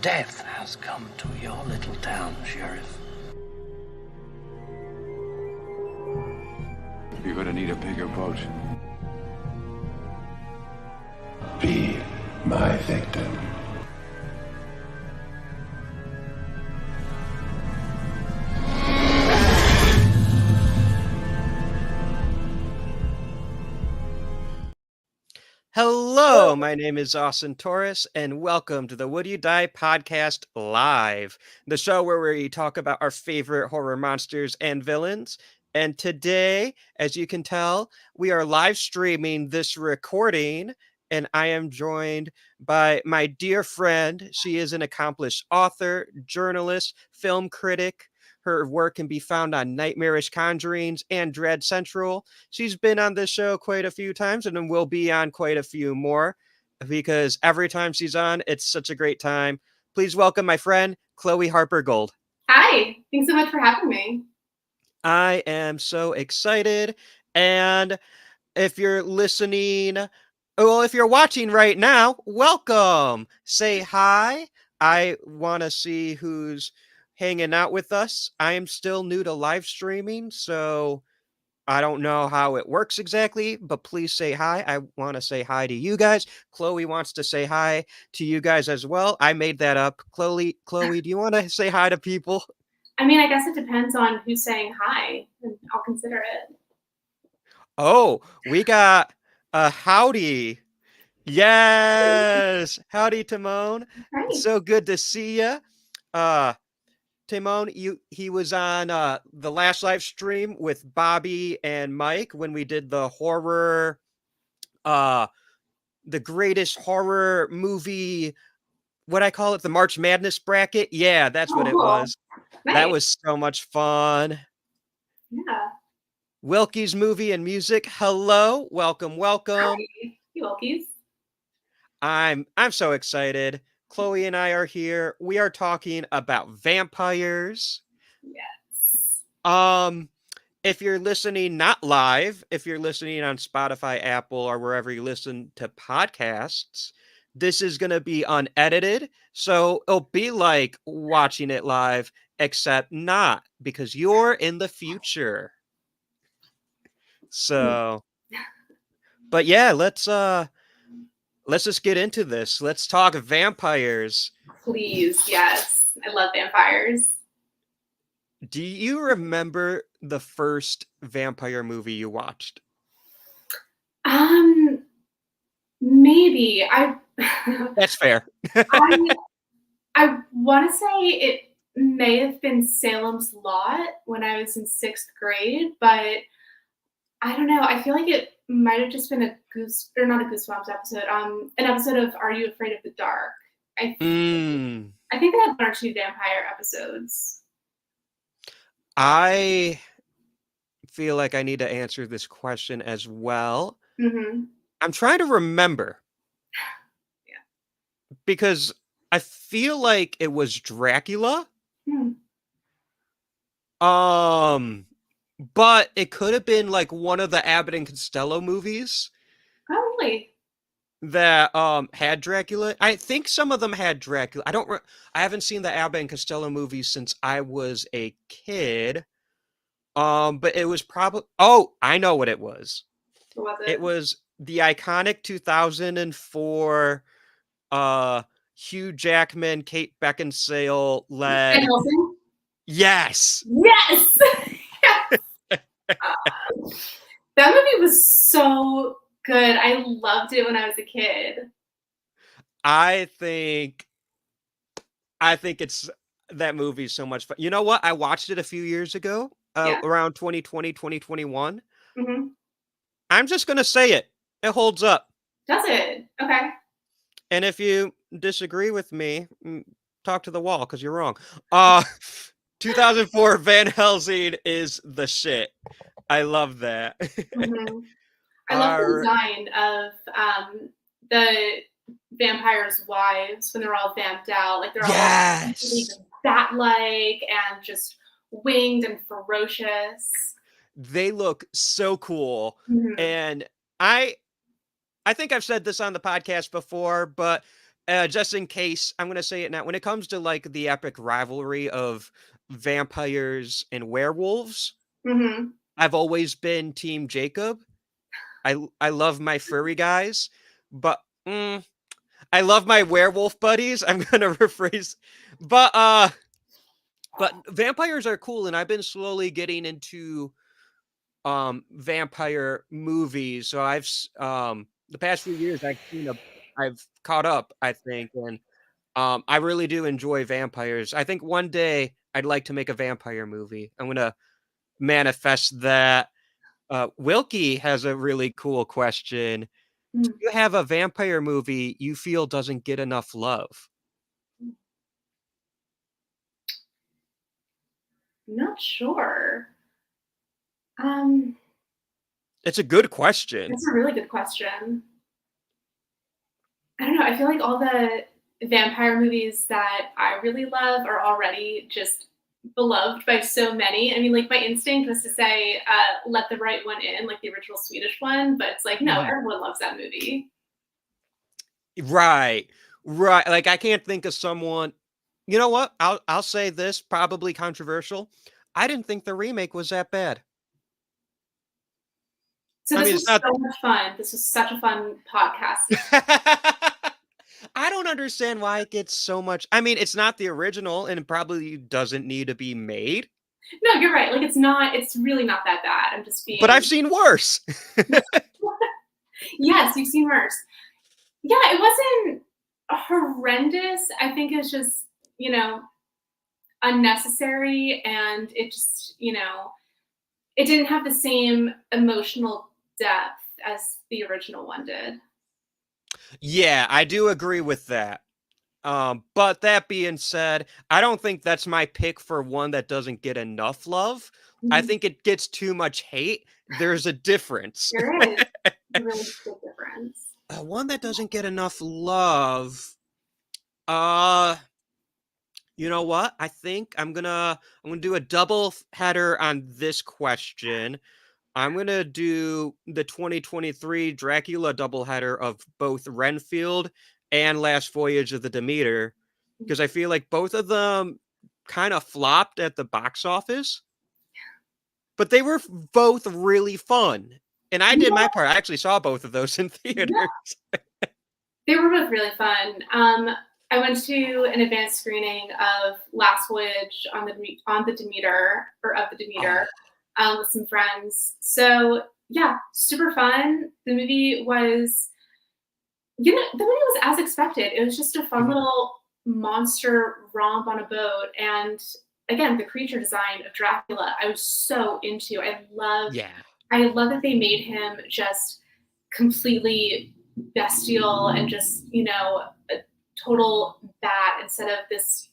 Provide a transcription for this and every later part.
Death has come to your little town, Sheriff. You're gonna need a bigger boat. Be my victim. Hello, my name is Austin Torres, and welcome to the Would You Die podcast live, the show where we talk about our favorite horror monsters and villains. And today, as you can tell, we are live streaming this recording, and I am joined by my dear friend. She is an accomplished author, journalist, film critic. Her work can be found on Nightmarish Conjurings and Dread Central. She's been on this show quite a few times and will be on quite a few more because every time she's on, it's such a great time. Please welcome my friend, Chloé Harper Gold. Hi, thanks so much for having me. I am so excited. And if you're listening, well, if you're watching right now, welcome. Say hi. I want to see who's hanging out with us. I am still new to live streaming, so I don't know how it works exactly, but please say hi. I want to say hi to you guys. Chloé wants to say hi to you guys as well. I made that up. Chloé, do you want to say hi to people? I mean, I guess it depends on who's saying hi, and I'll consider it. Oh, we got a howdy. Yes. Howdy, Timon. Right. So good to see you. Timon, he was on the last live stream with Bobby and Mike when we did the horror, the greatest horror movie, what I call it, the March Madness bracket. Yeah, that's what it was. Nice. That was so much fun. Yeah. Wilkie's Movie and Music. Hello, welcome. Hi, Wilkies. I'm so excited. Chloé and I are here. We are talking about vampires. Yes. If you're listening not live, if you're listening on Spotify, Apple, or wherever you listen to podcasts, this is going to be unedited. So it'll be like watching it live, except not, because you're in the future. So, but yeah, let's just get into this. Let's talk vampires. Please, yes. I love vampires. Do you remember the first vampire movie you watched? Maybe. That's fair. I want to say it may have been Salem's Lot when I was in 6th grade, but I don't know. I feel like it might have just been not a Goosebumps episode. An episode of Are You Afraid of the Dark? I think they had 1 or 2 vampire episodes. I feel like I need to answer this question as well. Mm-hmm. I'm trying to remember. Yeah. Because I feel like it was Dracula. But it could have been like one of the Abbott and Costello movies. Oh, really? That had Dracula. I think some of them had Dracula. I haven't seen the Abbott and Costello movies since I was a kid. But it was probably I know what it was. What was it? It was the iconic 2004 Hugh Jackman, Kate Beckinsale led. Van Helsing? Yes. Yes. That movie was so good. I loved it when I was a kid. I think it's that movie is so much fun. You know what? I watched it a few years ago, around 2020, 2021. Mm-hmm. I'm just going to say it. It holds up. Does it? Okay. And if you disagree with me, talk to the wall because you're wrong. 2004 Van Helsing is the shit. I love that. Mm-hmm. I love the design of the vampires' wives when they're all vamped out. Like they're all bat-like and just winged and ferocious. They look so cool. Mm-hmm. And I think I've said this on the podcast before, but just in case, I'm gonna say it now. When it comes to like the epic rivalry of vampires and werewolves, Mhm. I've always been Team Jacob. I love my furry guys, but I love my werewolf buddies. I'm gonna rephrase, but vampires are cool, and I've been slowly getting into vampire movies. So the past few years I've caught up, I think, and I really do enjoy vampires. I think one day I'd like to make a vampire movie. I'm gonna manifest that. Wilkie has a really cool question. Do Mm. you have a vampire movie you feel doesn't get enough love? Not sure. Um, It's a good question. that's a really good question. I don't know, I feel like all the vampire movies that I really love are already just beloved by so many. I mean, like, my instinct was to say, "Let the Right One In," like the original Swedish one, but it's like, no, Mhm. everyone loves that movie. Right. Right. Like I can't think of someone. You know what? I'll say this, probably controversial. I didn't think the remake was that bad. So I this mean, it's was not. so much fun. This was such a fun podcast. I don't understand why it gets so much. I mean, it's not the original, and it probably doesn't need to be made. No, you're right. Like, it's really not that bad. I'm just But I've being seen worse. Yes, you've seen worse. Yeah, it wasn't horrendous. I think it's just, you know, unnecessary, and it just, it didn't have the same emotional depth as the original one did. Yeah, I do agree with that. But that being said, I don't think that's my pick for one that doesn't get enough love. I Mhm. think it gets too much hate. There's a difference. There is a really big difference. One that doesn't get enough love. Uh, you know what? I think I'm gonna do a double header on this question. I'm gonna do the 2023 Dracula doubleheader of both Renfield and Last Voyage of the Demeter, because I feel like both of them kind of flopped at the box office, but they were both really fun. And I did my Yeah, part. I actually saw both of those in yeah, theaters. they were both really fun. I went to an advanced screening of Last Voyage on the Demeter, or of the Oh, Demeter, with some friends. So yeah, super fun. The movie was as expected. It was just a fun mhm. little monster romp on a boat, and again, the creature design of Dracula, I was so into. Yeah. I love that they made him just completely bestial and just, a total bat instead of this,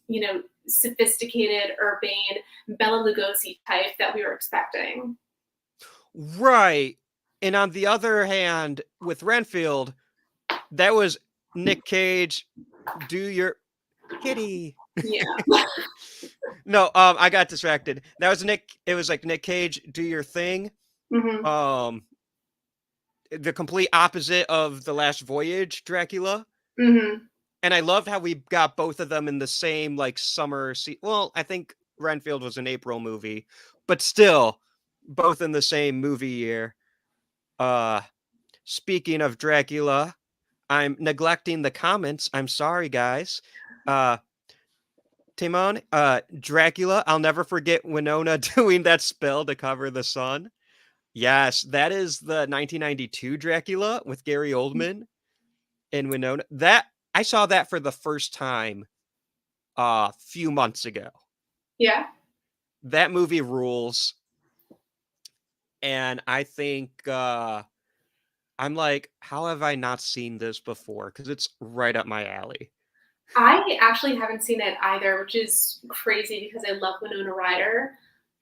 sophisticated, urbane Bela Lugosi type that we were expecting. Right. And on the other hand, with Renfield, that was Nick Cage, do your kitty. Yeah. No, I got distracted. That was Nick. It was like Nick Cage, do your thing. Hmm. Um, the complete opposite of the Last Voyage, Dracula. Hmm. And I loved how we got both of them in the same like summer. Well, I think Renfield was an April movie, but still, both in the same movie year. Uh, Speaking of Dracula, I'm neglecting the comments. I'm sorry, guys. Uh, Timon, Dracula. I'll never forget Winona doing that spell to cover the sun. Yes, that is the 1992 Dracula with Gary Oldman and Winona. That I saw that for the first time a few months ago. Yeah. That movie rules, and I think I'm like, how have I not seen this before? Because it's right up my alley. I actually haven't seen it either, which is crazy because I love Winona Ryder.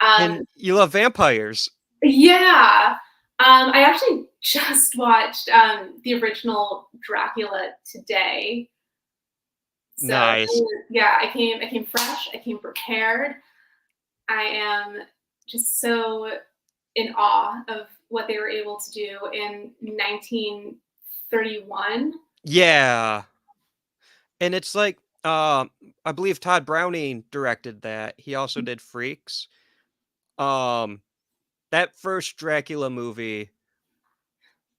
And Um, you love vampires. yeah. I actually just watched the original Dracula today. So Nice. yeah, I came fresh, I came prepared. I am just so in awe of what they were able to do in 1931. Yeah. And it's like, I believe Todd Browning directed that. He also did Freaks. That first Dracula movie,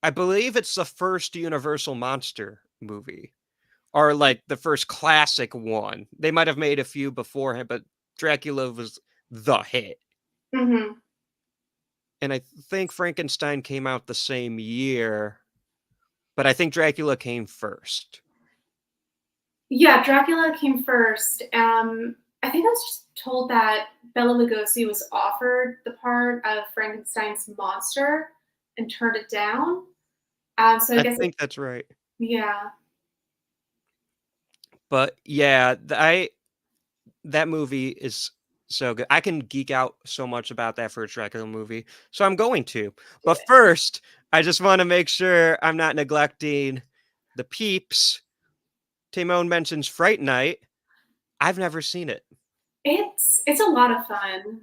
I believe it's the first Universal monster movie, or like the first classic one. They might have made a few beforehand, but Dracula was the hit. Mm-hmm. And I think Frankenstein came out the same year, but I think Dracula came first. Yeah, Dracula came first. I think I was just told that Bela Lugosi was offered the part of Frankenstein's monster and turned it down. So I I guess, think that's right. yeah. But yeah, that movie is so good. I can geek out so much about that first Dracula movie, so I'm going to. But first, I just want to make sure I'm not neglecting the peeps. Timon mentions Fright Night. I've never seen it. It's a lot of fun.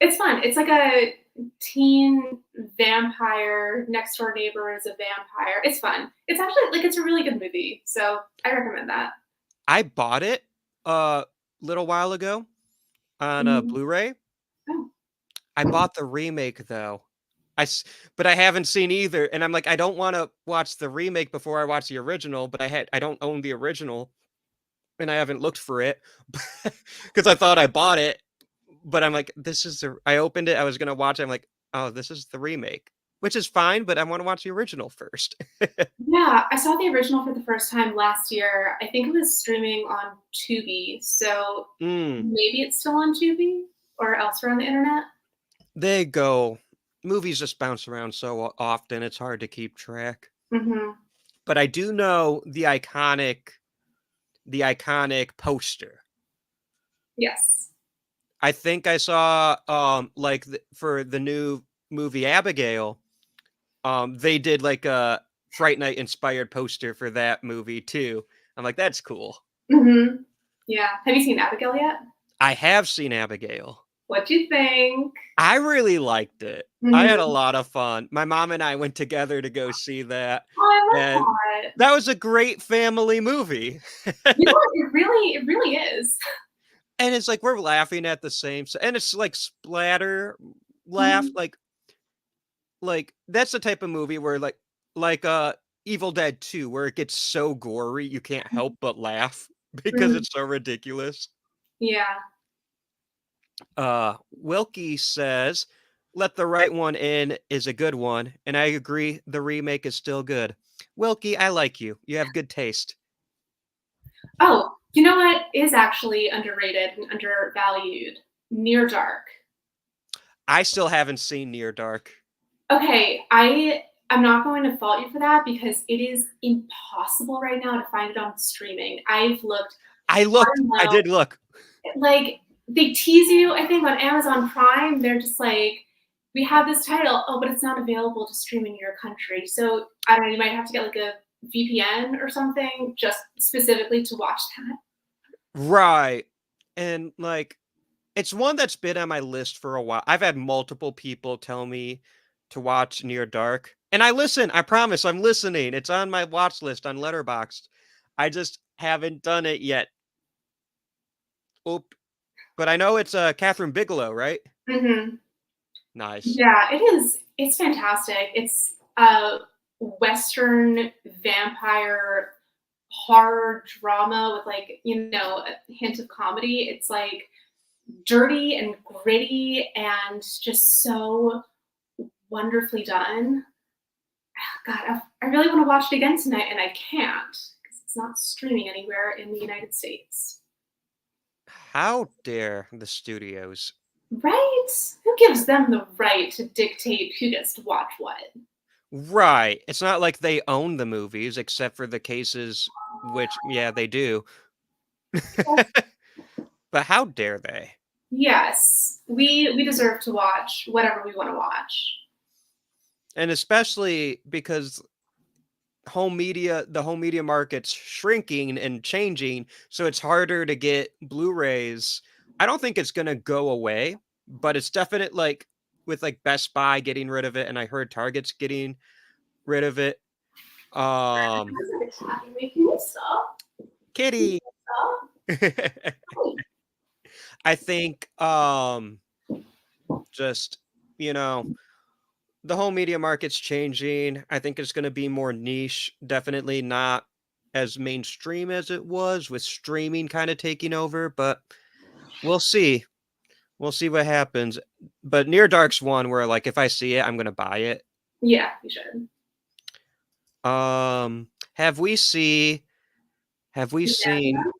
It's fun. It's like a teen vampire. Next door neighbor is a vampire. It's fun. It's actually like it's a really good movie. So I recommend that. I bought it a little while ago on a Mhm. Blu-ray. Oh. I bought the remake though. But I haven't seen either, and I'm like, I don't want to watch the remake before I watch the original. But I don't own the original, and I haven't looked for it because I thought I bought it. But I'm like, this is the. I opened it. I was gonna watch it. I'm like, oh, this is the remake, which is fine. But I want to watch the original first. Yeah, I saw the original for the first time last year. I think it was streaming on Tubi. So Mm, maybe it's still on Tubi or elsewhere on the internet. they go. Movies just bounce around so often; it's hard to keep track. Hmm. But I do know the iconic poster. Yes. I think I saw like for the new movie Abigail, they did like a Fright Night inspired poster for that movie too. I'm like, that's cool. Hmm. Yeah. Have you seen Abigail yet? I have seen Abigail. What'd you think? I really liked it. I had a Hmm. lot of fun. My mom and I went together to go see that, Oh, I and love that. that was a great family movie. You know what? It really is. And it's like we're laughing at the same, and it's like splatter laugh, Mhm. like that's the type of movie where like Evil Dead 2 where it gets so gory you can't help but laugh because Mhm. it's so ridiculous. Yeah. Wilkie says Let the Right One In is a good one, and I agree the remake is still good. Wilkie, I like you. You have good taste. Oh, you know what is actually underrated and undervalued? Near Dark. I still haven't seen Near Dark. Okay, I'm not going to fault you for that because it is impossible right now to find it on streaming. I've looked high and I low. did look. Like they tease you, I think on Amazon Prime, they're just like, we have this title, oh, but it's not available to stream in your country. So I don't know, you might have to get like a VPN or something just specifically to watch that. Right. And like it's one that's been on my list for a while. I've had multiple people tell me to watch Near Dark, and I listen. I promise, I'm listening. It's on my watch list on Letterboxd. I just haven't done it yet. Oop. But I know it's Catherine Bigelow, right? Hmm. Nice. Yeah, it is. It's fantastic. It's a Western vampire horror drama with like, a hint of comedy. It's like dirty and gritty and just so wonderfully done. God, I really want to watch it again tonight and I can't because it's not streaming anywhere in the United States. How dare the studios? Right? Who gives them the right to dictate who gets to watch what? Right. It's not like they own the movies, except for the cases which, yeah, they do. But how dare they? Yes, we deserve to watch whatever we want to watch. And especially because the home media market's shrinking and changing, so it's harder to get Blu-rays. I don't think it's gonna go away, but it's definite like with like Best Buy getting rid of it, and I heard Target's getting rid of it. Um Why is it attacking me? Can you stop? Kitty. Oh, I think just, you know, the whole media market's changing. I think it's going to be more niche, definitely not as mainstream as it was with streaming kind of taking over, but we'll see. We'll see what happens. But Near Dark's one where like if I see it, I'm going to buy it. yeah, you should. Have we seen Byzantium?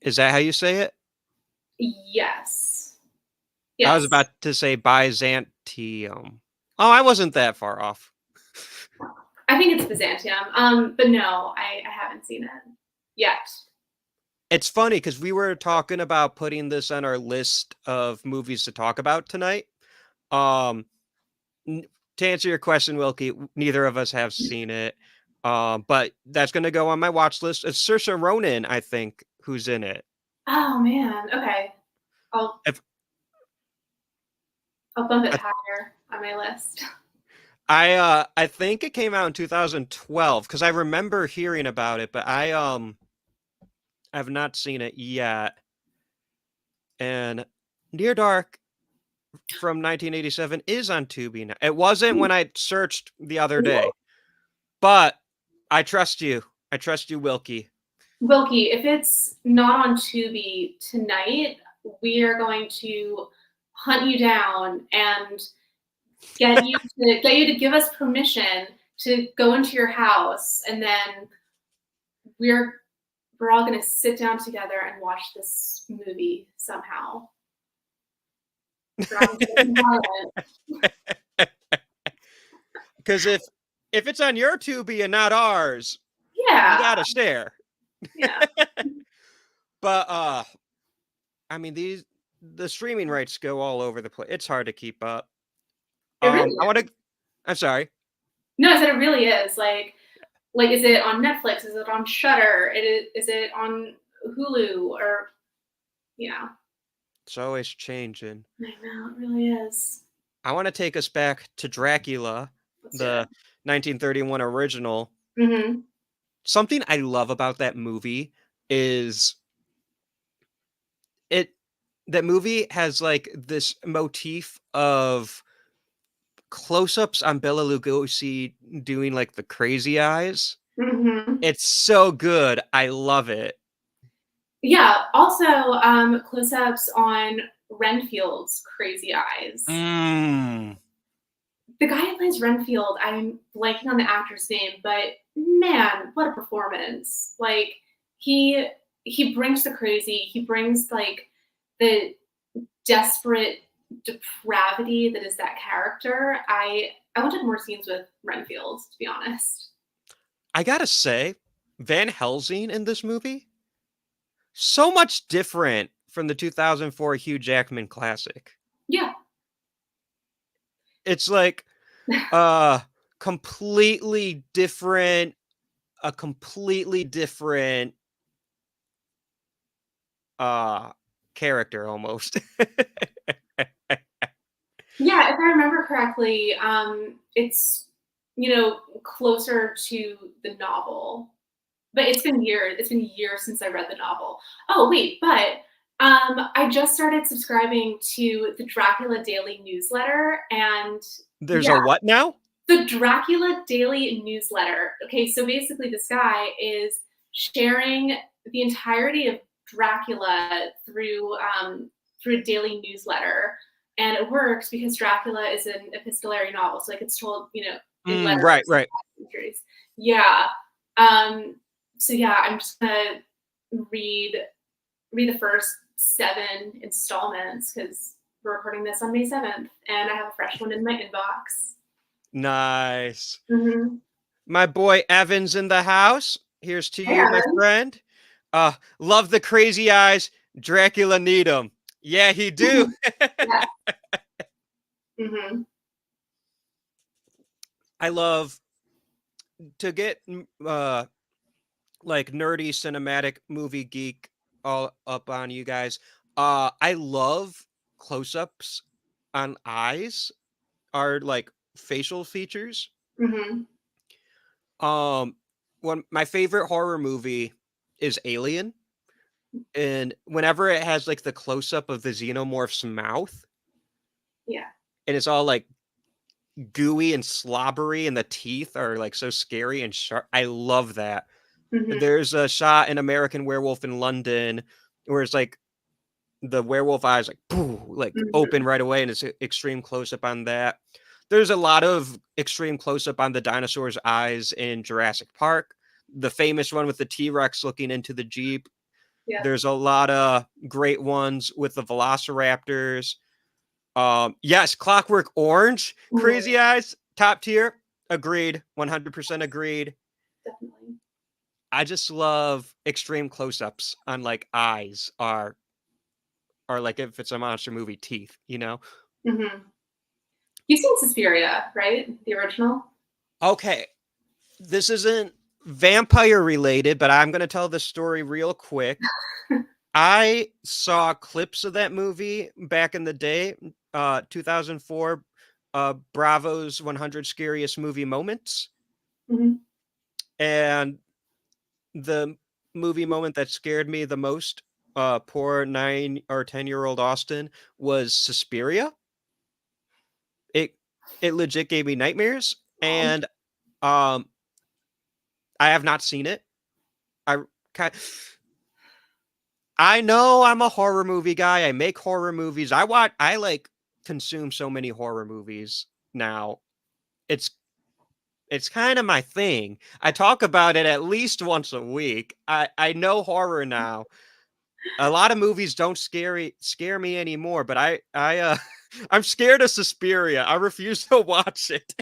is that how you say it? Yes. I was Yes. about to say Byzantium. Oh, I wasn't that far off. I think it's Byzantium. But no, I haven't seen it yet. It's funny because we were talking about putting this on our list of movies to talk about tonight. Um, to answer your question, Wilkie, neither of us have seen it. But that's going to go on my watch list. It's Saoirse Ronan, I think, who's in it. Oh man. Okay. I'll If I'll bump it I, higher on my list. I think it came out in 2012 because I remember hearing about it, but I've not seen it yet. And Near Dark from 1987 is on Tubi now. It wasn't when I searched the other day, but I trust you. I trust you, Wilkie. Wilkie, if it's not on Tubi tonight, we are going to hunt you down and get you to give us permission to go into your house, and then we're all going to sit down together and watch this movie somehow. Because if it's on your Tubi and not ours, Yeah. you gotta share. Yeah. But I mean the streaming rights go all over the place. It's hard to keep up. It really I'm sorry. No, I said it really is. Like is it on Netflix? Is it on Shudder? Is it on Hulu? Or It's always changing. I know, it really is. I want to take us back to Dracula, the 1931 original. Mm-hmm. Something I love about that movie is that movie has like this motif of close-ups on Bela Lugosi doing like the crazy eyes. Mm-hmm. It's so good. I love it. Yeah. Also, close-ups on Renfield's crazy eyes. The guy who plays Renfield, I'm blanking on the actor's name, but man, what a performance! Like he brings the crazy. He brings like the desperate depravity that is that character. I wanted more scenes with Renfield, to be honest. I gotta say, Van Helsing in this movie, so much different from the 2004 Hugh Jackman classic. Yeah. It's like completely different, a completely different character almost. Yeah, if I remember correctly, it's closer to the novel. But it's been years. It's been years since I read the novel. Oh wait, but I just started subscribing to the Dracula Daily newsletter, and there's a what now? The Dracula Daily newsletter. Okay, so basically, this guy is sharing the entirety of Dracula through a daily newsletter, and it works because Dracula is an epistolary novel, so like it's told, in letters. Right. Yeah. So yeah, I'm just gonna read the first 7 installments because we're recording this on May 7th, and I have a fresh one in my inbox. Nice. Mm-hmm. My boy Evan's in the house. Here's to you, my friend. Love the crazy eyes. Dracula need 'em. Yeah, he do. Yeah. Mm-hmm. I love to get like nerdy cinematic movie geek all up on you guys. I love close-ups on eyes, are like facial features. Mm-hmm. One my favorite horror movie is Alien. And whenever it has like the close up of the xenomorph's mouth, Yeah. and it's all like gooey and slobbery, and the teeth are like so scary and sharp. I love that. Mhm. There's a shot in American Werewolf in London where it's like the werewolf eyes like poof, like Mhm. open right away, and it's extreme close up on that. There's a lot of extreme close up on the dinosaur's eyes in Jurassic Park. The famous one with the T-Rex looking into the Jeep. Yeah. There's a lot of great ones with the Velociraptors. Yes, Clockwork Orange, Ooh, Crazy Eyes, top tier. Agreed, 100% agreed. definitely. I just love extreme close-ups on like eyes or like if it's a monster movie, teeth, you know? Mhm. You've seen Suspiria, right? The original? Okay, this isn't vampire related, but I'm gonna tell the story real quick. I saw clips of that movie back in the day, 2004, Bravo's 100 Scariest Movie Moments, Mhm. and the movie moment that scared me the most, poor 9 or 10-year-old Austin, was Suspiria. It it legit gave me nightmares, Oh. and, um, I have not seen it. I ki I know I'm a horror movie guy, I make horror movies, I, like, consume so many horror movies now. It's it's kinda my thing. I talk about it at least once a week. I know horror now. A lot of movies don't scare me anymore, but I'm scared of Suspiria. I refuse to watch it.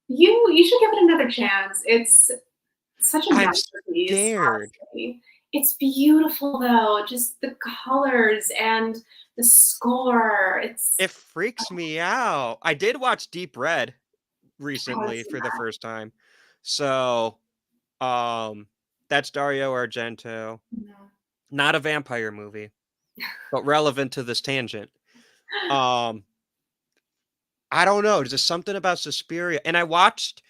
You should give it another chance. It's such a I'm masterpiece, scared. honestly. It's beautiful though, just the colors and the score. It's It freaks me out. I did watch Deep Red I haven't recently seen for the that. first time. So, um, that's Dario Argento. No. Not a vampire movie, but relevant to this tangent. Um, I don't know, there's just something about Suspiria, and I watched,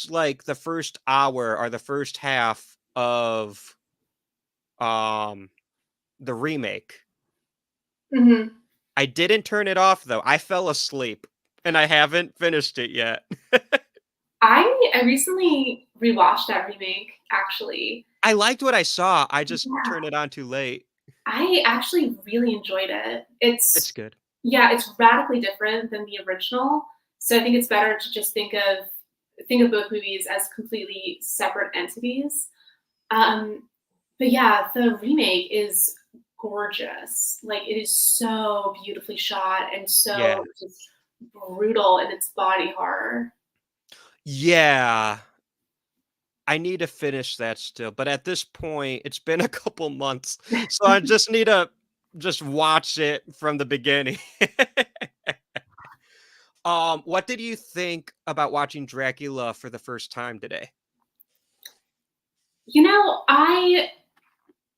like, the first hour or the first half of, um, the remake. Mhm. I didn't turn it off, though. I fell asleep, and I haven't finished it yet. I recently rewatched that remake, actually. I liked what I saw, I just Yeah, turned it on too late. I actually really enjoyed it. It's It's good. yeah, it's radically different than the original, so I think it's better to just think of both movies as completely separate entities. Um, but yeah, the remake is gorgeous. Like, it is so beautifully shot and Yeah. so just brutal in its body horror. Yeah. I need to finish that still, but at this point, it's been a couple months, so I just need to just watch it from the beginning. What did you think about watching Dracula for the first time today? You know, I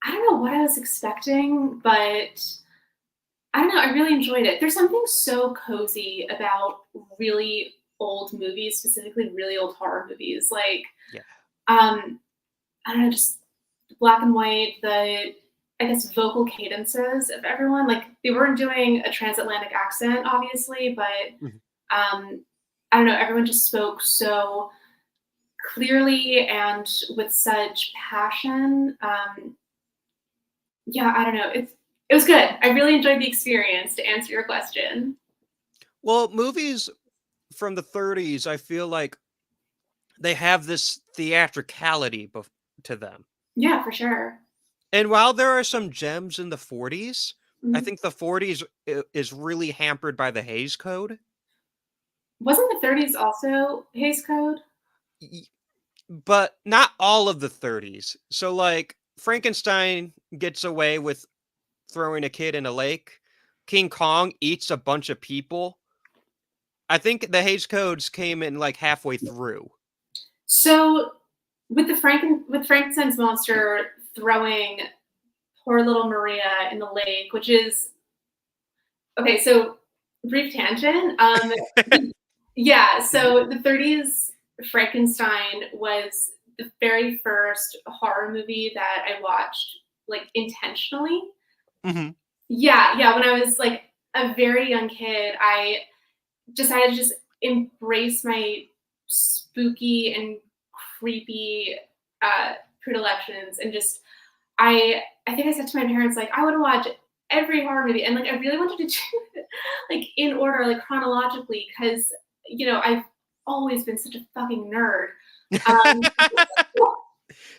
don't know what I was expecting, but I don't know, I really enjoyed it. There's something so cozy about really old movies, specifically really old horror movies. Like, Yeah. um, I don't know, just black and white, the I guess vocal cadences of everyone. Like, they weren't doing a transatlantic accent, obviously, but Mhm. I don't know, everyone just spoke so clearly and with such passion. Yeah, I don't know. It was good. I really enjoyed the experience, to answer your question. Well, movies from the 30s, I feel like they have this theatricality to them. Yeah, for sure. And while there are some gems in the 40s, I Mhm. think the 40s is really hampered by the Hays Code. Wasn't the 30s also Hays Code? Y- But not all of the 30s. So, like, Frankenstein gets away with throwing a kid in a lake. King Kong eats a bunch of people. I think the Hays Codes came in like halfway through. So, with Frankenstein's monster throwing poor little Maria in the lake, which is okay. So, brief tangent. Yeah. So the 30s Frankenstein was the very first horror movie that I watched, like, intentionally. Mhm. Yeah, when I was, like, a very young kid, I decided to just embrace my spooky and creepy, predilections and just I think I said to my parents, like, "I wanna watch every horror movie," and, like, I really wanted to do it, like, in order, like, chronologically, because I've always been such a fucking nerd. Um,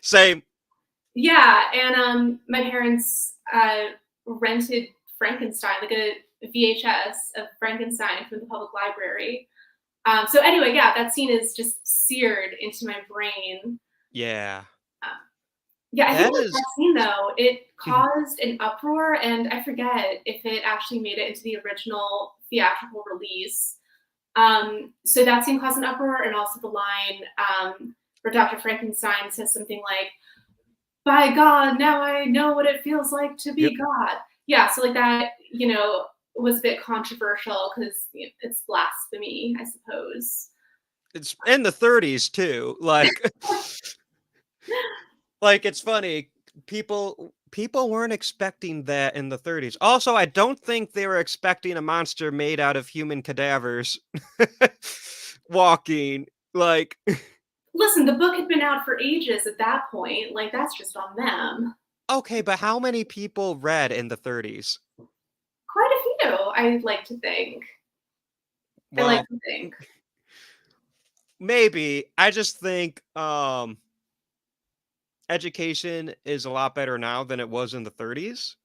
Same. yeah, and, my parents, rented Frankenstein, like a VHS of Frankenstein from the public library. So anyway, yeah, that scene is just seared into my brain. Yeah. Um, yeah, I think That with is that scene though, it Mhm. caused an uproar, and I forget if it actually made it into the original theatrical release. So that scene caused an uproar, and also the line where Dr. Frankenstein says something like, "By God, now I know what it feels like to Yep. be God." Yeah, so like that, was a bit controversial because it's blasphemy, I suppose. It's in the 30s too. Like it's funny. People weren't expecting that in the 30s. Also, I don't think they were expecting a monster made out of human cadavers walking. Like Listen, the book had been out for ages at that point. Like, that's just on them. okay, but how many people read in the 30s? Quite a few, I like to think. I like Well, to think. maybe. I just think education is a lot better now than it was in the 30s.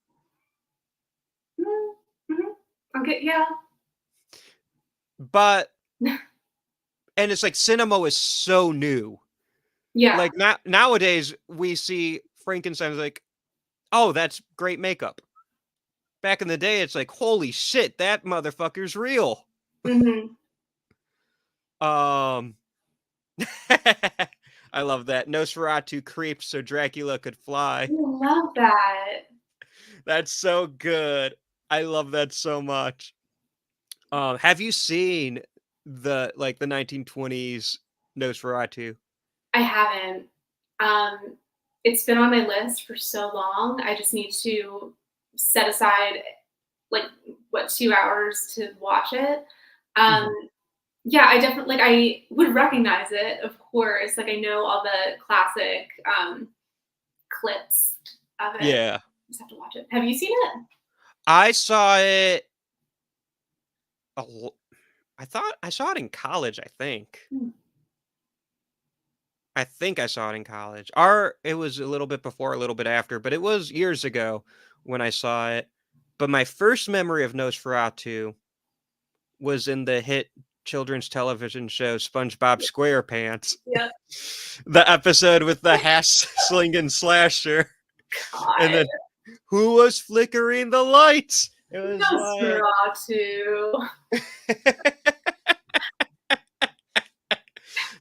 Mm, mhm. Okay, yeah. But and it's like cinema is so new. Yeah. Like nowadays we see Frankenstein is like, "Oh, that's great makeup." Back in the day it's like, "Holy shit, that motherfucker's real." Mhm. Um I love that. Nosferatu creeped so Dracula could I fly. love that. That's so good. I love that so much. Have you seen the 1920s Nosferatu? I haven't. Um, it's been on my list for so long. I just need to set aside, like, what, 2 hours to watch it. Mhm. Um, yeah, I definitely like, I would recognize it, of course. Like, I know all the classic, clips of it. Yeah. Just have to watch it. Have you seen it? I saw it a l I thought I saw it in college, I think. Hmm. I think I saw it in college. Or it was a little bit before, a little bit after, but it was years ago when I saw it. But my first memory of Nosferatu was in the hit children's television show SpongeBob SquarePants. Yep. The episode with the hash slinging slasher. And God. then who was flickering the lights? It was like Nosferatu.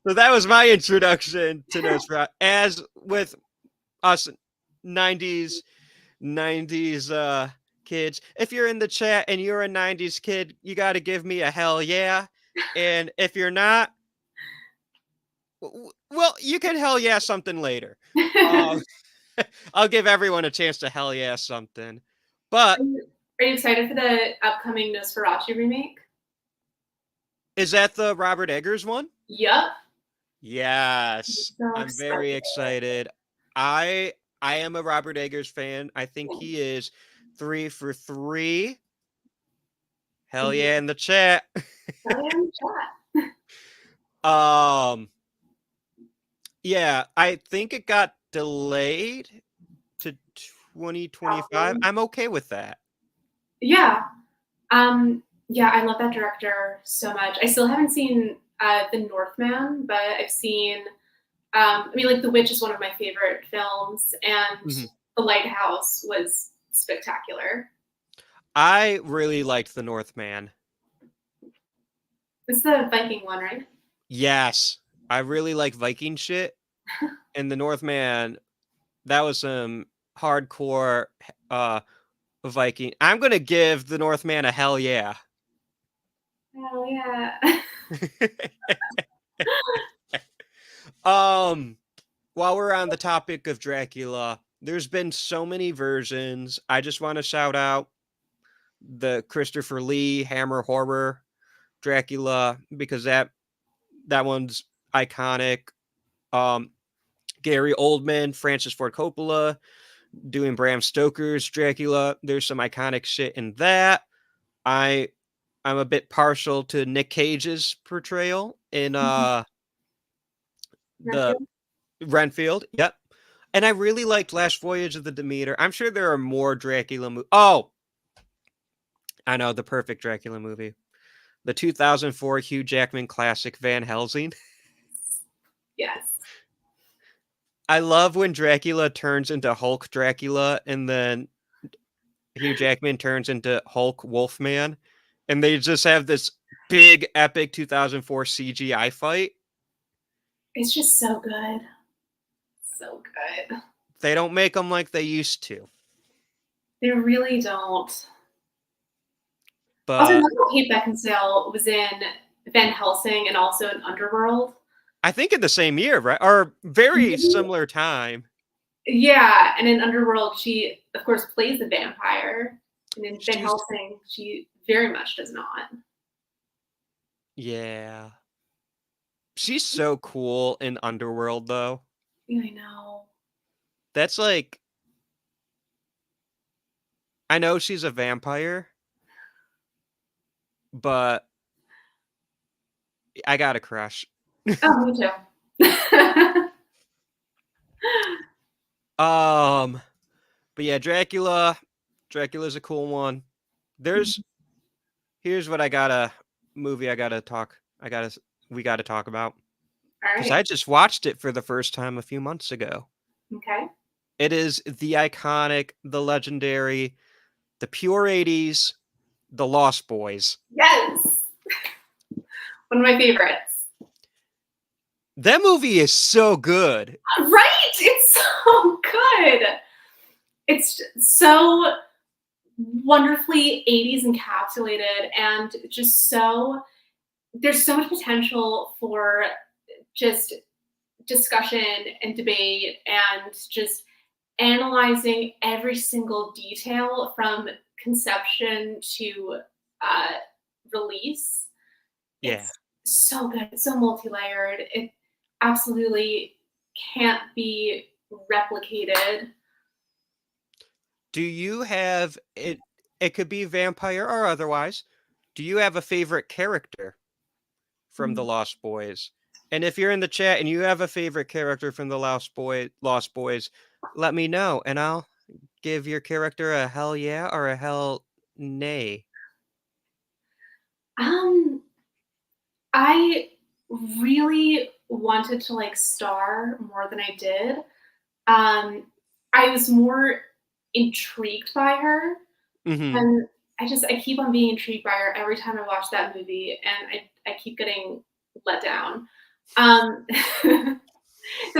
so that was my introduction to Nosferatu. As with us 90s 90s kids, if you're in the chat and you're a 90s kid, you got to give me a hell yeah. And if you're not, well, you can hell yeah something later. Um, I'll give everyone a chance to hell yeah something. But Are you excited for the upcoming Nosferatu remake? is that the Robert Eggers one? Yup. I'm Yes, so I'm very excited. excited. I am a Robert Eggers fan. I think he is 3 for 3. Hell Mhm. yeah in the chat. Hell yeah, in the chat. Um, yeah, I think it got delayed to 2025. Probably. I'm okay with that. Yeah. Yeah, I love that director so much. I still haven't seen The Northman, but I've seen I mean, like, The Witch is one of my favorite films, and Mhm. The Lighthouse was spectacular. I really liked The Northman. It's the Viking one, right? Yes, I really like Viking shit, and The Northman, that was some hardcore, Viking. I'm gonna give The Northman a hell yeah. Oh yeah. Um, while we're on the topic of Dracula, there's been so many versions. I just want to shout out the Christopher Lee Hammer Horror Dracula because that one's iconic. Gary Oldman, Francis Ford Coppola doing Bram Stoker's Dracula. There's some iconic shit in that. I'm a bit partial to Nick Cage's portrayal in the Renfield? Renfield. Yep. And I really liked Last Voyage of the Demeter. I'm sure there are more Dracula movies. Oh, I know the perfect Dracula movie. The 2004 Hugh Jackman classic Van Helsing. Yes. I love when Dracula turns into Hulk Dracula and then Hugh Jackman turns into Hulk Wolfman. And they just have this big, epic 2004 CGI fight. It's just so good. So good. They don't make them like they used to. They really don't. But Also, Michael Kate Beckinsale was in Van Helsing and also in Underworld. I think in the same year, right? Or very Mhm. similar time. Yeah, and in Underworld, she, of course, plays the vampire. And in Van She's- Helsing, she very much does not. Yeah. She's so cool in Underworld, though. Yeah, I know. That's like... I know she's a vampire, but I got a crush. Oh, me too. But yeah, Dracula's a cool one. Here's what we gotta talk about. All Because right. I just watched it for the first time a few months ago. Okay. It is the iconic, the legendary, the pure 80s, The Lost Boys. Yes. One of my favorites. That movie is so good. Right? It's so good. It's so wonderfully 80s encapsulated and just so, there's so much potential for just discussion and debate and just analyzing every single detail from conception to release. Yeah. It's so good. It's so multi-layered. It absolutely can't be replicated. Do you have it? It could be vampire or otherwise. Do you have a favorite character from The Lost Boys? And if you're in the chat and you have a favorite character from The Lost Boys, let me know and I'll give your character a hell yeah or a hell nay. I really wanted to like Star more than I did. I was more intrigued by her, Mm-hmm. and I keep on being intrigued by her every time I watch that movie, and I keep getting let down. The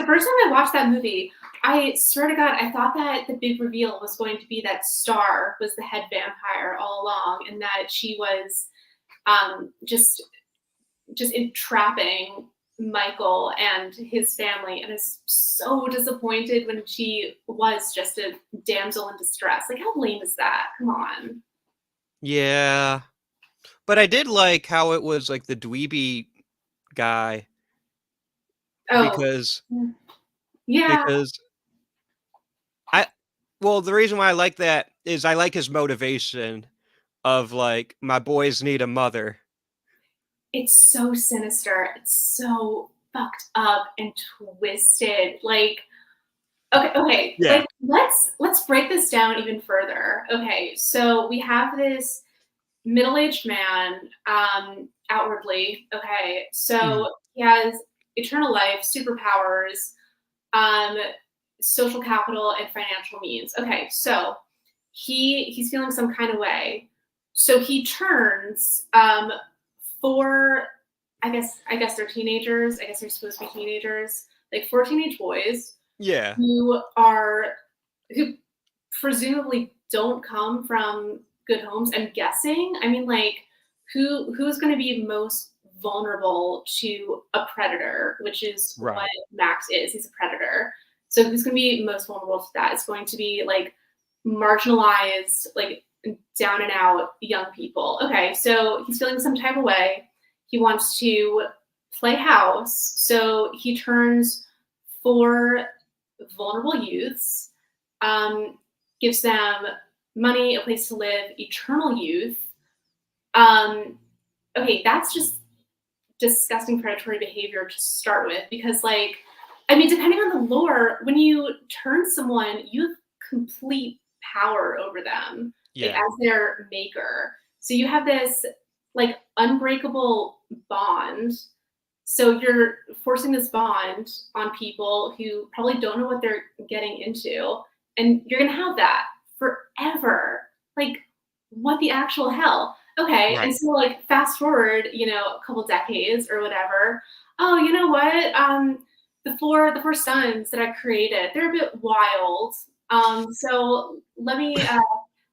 first time I watched that movie, I swear to God, I thought that the big reveal was going to be that Star was the head vampire all along, and that she was just entrapping Michael and his family, and I was so disappointed when she was just a damsel in distress. Like, how lame is that? Come on. Yeah. But I did like how it was like the dweeby guy Oh, because yeah. the reason why I like that is I like his motivation of like my boys need a mother. It's so sinister. It's so fucked up and twisted. Like, okay. Yeah. Like, let's break this down even further. Okay, so we have this middle-aged man, outwardly. Okay, so he has eternal life, superpowers, social capital, and financial means. Okay, so he's feeling some kind of way. So he turns four, I guess they're teenagers. I guess they're supposed to be teenagers, like 4 teenage boys Yeah. who presumably don't come from good homes. I'm guessing. I mean, like, who's going to be most vulnerable to a predator, which is Right. what Max is. He's a predator. So who's going to be most vulnerable to that? It's going to be like marginalized, like down and out young people. Okay, so he's feeling some type of way. He wants to play house. So he turns 4 vulnerable youths, gives them money, a place to live, eternal youth. Okay, that's just disgusting predatory behavior to start with, because like, I mean, depending on the lore, when you turn someone, you have complete power over them, like, Yeah. as their maker. So you have this like unbreakable bond. So you're forcing this bond on people who probably don't know what they're getting into, and you're gonna have that forever. Like, what the actual hell? Okay, Right. and so like fast forward, a couple decades or whatever. Oh, you know what? The four sons that I created, they're a bit wild. So let me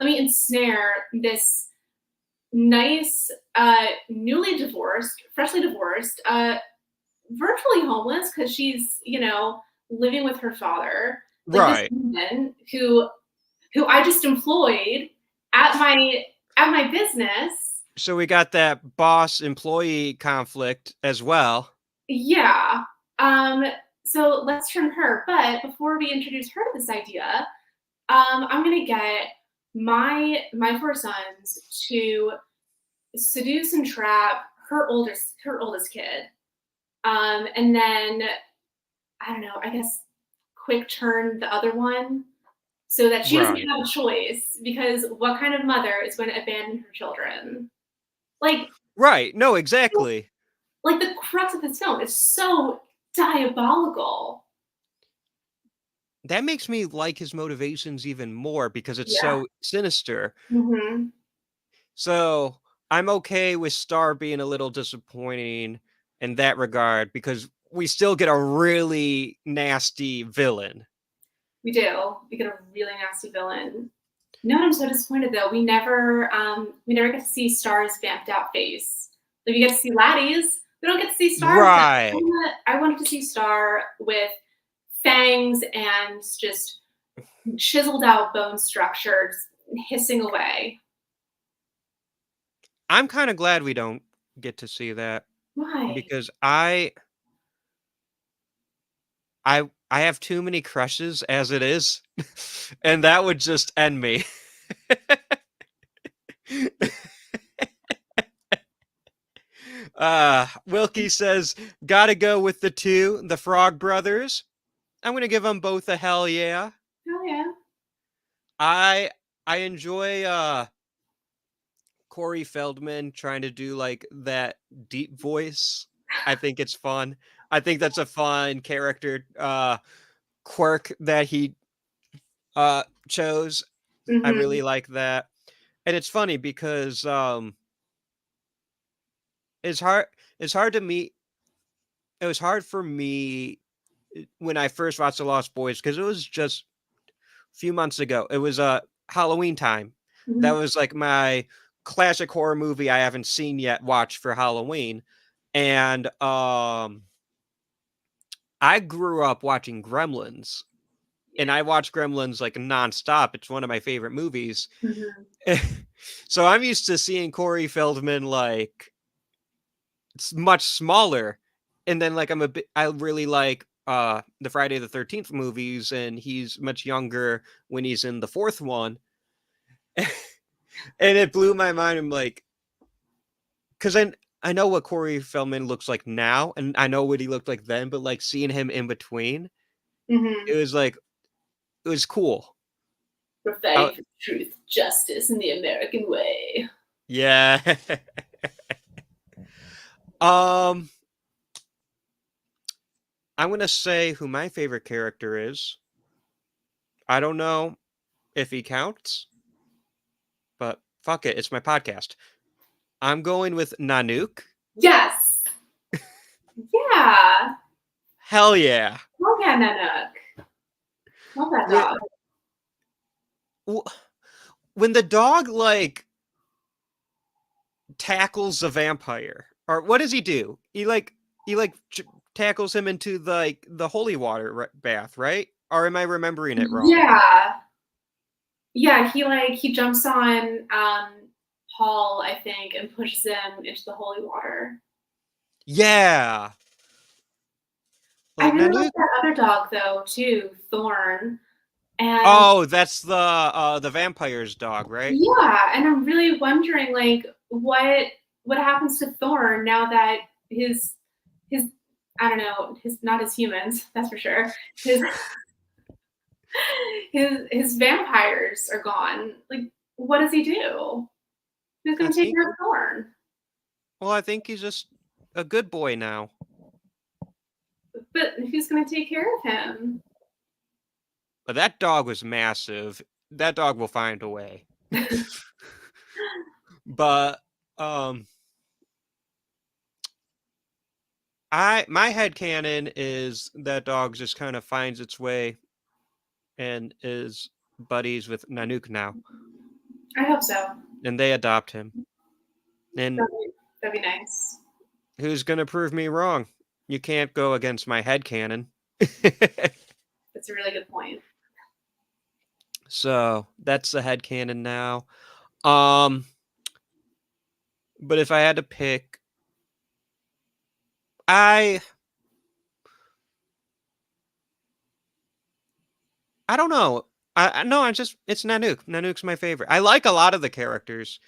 ensnare this nice, freshly divorced, virtually homeless because she's, living with her father. Like this Right. woman who I just employed at my business. So we got that boss employee conflict as well. Yeah. Um, so let's turn her. But before we introduce her to this idea, I'm gonna get my 4 sons to seduce and trap her oldest kid. And then I don't know, I guess quick turn the other one so that she doesn't Right. have a choice, because what kind of mother is going to abandon her children? Like, Right. No, exactly. like the crux of this film is so diabolical. That makes me like his motivations even more because it's Yeah. so sinister. Hmm. So I'm okay with Star being a little disappointing in that regard because we still get a really nasty villain. We do. We get a really nasty villain. No, I'm so disappointed though. We never get to see Star's vamped out face. Like, we get to see Laddie's. We don't get to see Star's. Right. I wanted to see Star with fangs and just chiseled out bone structures hissing away. I'm kind of glad we don't get to see that Why? because I have too many crushes as it is, and that would just end me. Wilkie says, "Gotta go with the 2, the Frog Brothers." I'm gonna give them both a hell yeah. Oh yeah. I I enjoy Corey Feldman trying to do like that deep voice. I think it's fun. I think that's a fun character quirk that he chose. I Hmm. really like that. And it's funny because it's hard it's hard to meet it was hard for me when I first watched The Lost Boys because it was just a few months ago. It was Halloween time. That Hmm. was like my classic horror movie I haven't seen yet watch for Halloween. And I grew up watching Gremlins and I watch Gremlins like nonstop. It's one of my favorite movies. Hmm. So I'm used to seeing Corey Feldman like it's much smaller. And then like I really like the Friday the 13th movies and he's much younger when he's in the 4th one. And it blew my mind. I'm like, because I know what Corey Feldman looks like now, and I know what he looked like then, but like seeing him in between, Hmm. it was like it was cool. We're Uh, fighting for truth, justice, and the American way. yeah. um, I'm gonna say who my favorite character is. I don't know if he counts, but fuck it, it's my podcast. I'm going with Nanook. Yes. Yeah. Hell yeah. Love that Nanook. Love that When, dog. when the dog like tackles a vampire Or what does he do? Tackles him into the holy water bath, right? Or am I remembering it wrong? Yeah. Yeah, he jumps on Paul, I think, and pushes him into the holy water. Yeah. I Like really like Nanook. that other dog though, too, Thorn. And Oh, that's the vampire's dog, right? yeah, and I'm really wondering like what happens to Thorn now that his I don't know, his not his humans, that's for sure. His his vampires are gone. Like, what does he do? Who's I gonna take think. care of Thorn? Well, I think he's just a good boy now. But who's gonna take care of him? But that dog was massive. That dog will find a way. But my headcanon is that dog just kind of finds its way and is buddies with Nanook now. I hope so. And they adopt him. And That'd be nice. who's gonna prove me wrong? You can't go against my headcanon. That's a really good point. So that's the headcanon now. But if I had to pick, I don't know. It's Nanook. Nanook's my favorite. I like a lot of the characters.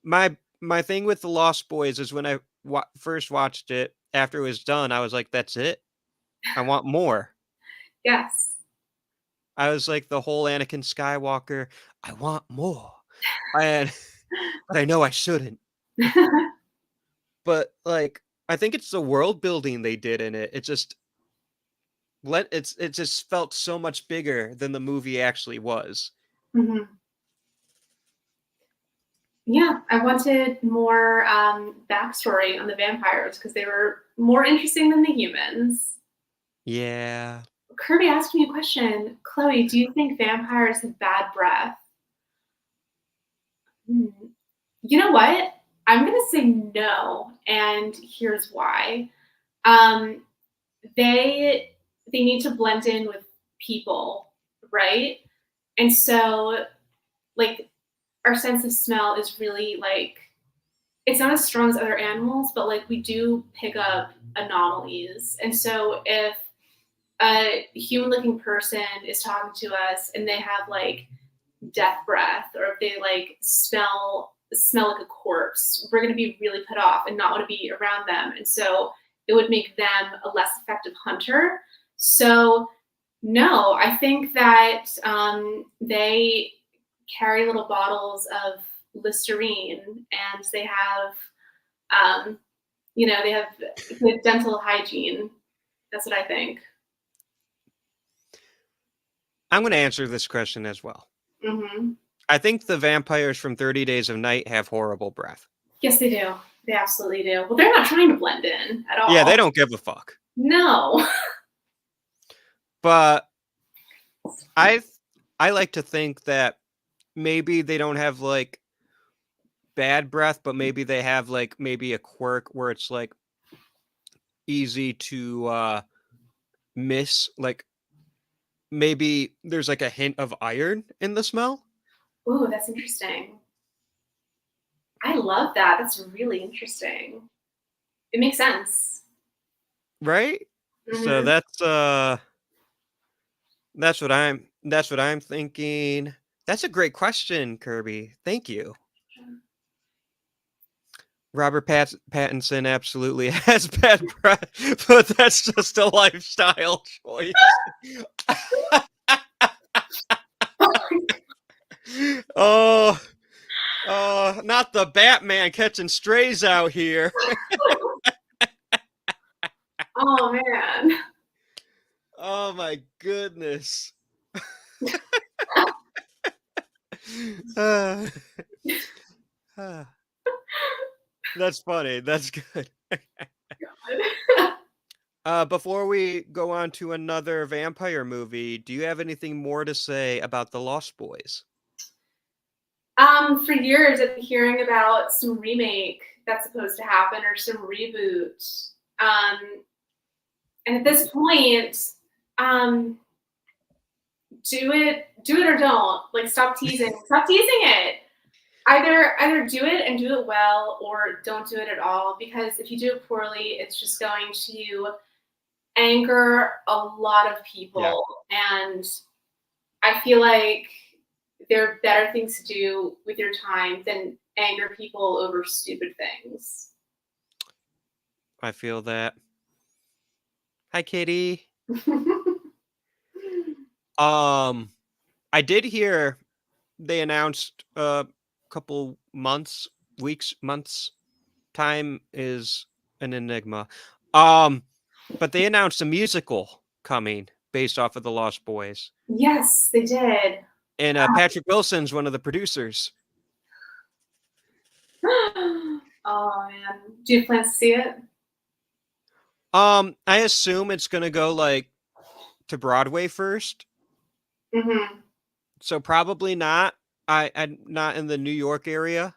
My thing with the Lost Boys is when I first watched it, after it was done, I was like, that's it. I want more. Yes. I was like the whole Anakin Skywalker. I want more, and but I know I shouldn't. But like, I think it's the world building they did in it. It just it just felt so much bigger than the movie actually was. Mm-hmm. Yeah, I wanted more backstory on the vampires because they were more interesting than the humans. Yeah. Kirby asked me a question. Chloe, do you think vampires have bad breath? Hmm. You know what? I'm gonna say no, and here's why. Um, they need to blend in with people, right? And so, like, our sense of smell is really like it's not as strong as other animals, but like we do pick up anomalies. And so if a human looking person is talking to us and they have like death breath or if they like smell like a corpse, we're going to be really put off and not want to be around them. And so it would make them a less effective hunter. So no, I think that they carry little bottles of Listerine and they have they have good dental hygiene. That's what I think. I'm going to answer this question as well. Mm-hmm. I think the vampires from 30 Days of Night have horrible breath. Yes, they do. They absolutely do. Well, they're not trying to blend in at all. Yeah, they don't give a fuck. No. But I like to think that maybe they don't have like bad breath, but maybe they have like maybe a quirk where it's like easy to miss, like maybe there's like a hint of iron in the smell. Ooh, that's interesting. I love that. That's really interesting. It makes sense. Right? Mm-hmm. So that's what I'm thinking. That's a great question, Kirby. Thank you. Robert Pattinson absolutely has bad breath, but that's just a lifestyle choice. Oh, not the Batman catching strays out here. Oh man. Oh my goodness. That's funny. That's good. Before we go on to another vampire movie, do you have anything more to say about the Lost Boys? For years, I've been hearing about some remake that's supposed to happen or some reboot. And at this point, do it or don't. Like, stop teasing it. Either do it and do it well, or don't do it at all, because if you do it poorly, it's just going to anger a lot of people. And I feel like there are better things to do with your time than anger people over stupid things. I feel that. Hi, Kitty. I did hear they announced a couple months. Time is an enigma. But they announced a musical coming based off of The Lost Boys. Yes, they did. And Patrick Wilson's one of the producers. Oh man, do you plan to see it? I assume it's gonna go like to Broadway first. Mm-hmm. So probably not. I'm not in the New York area.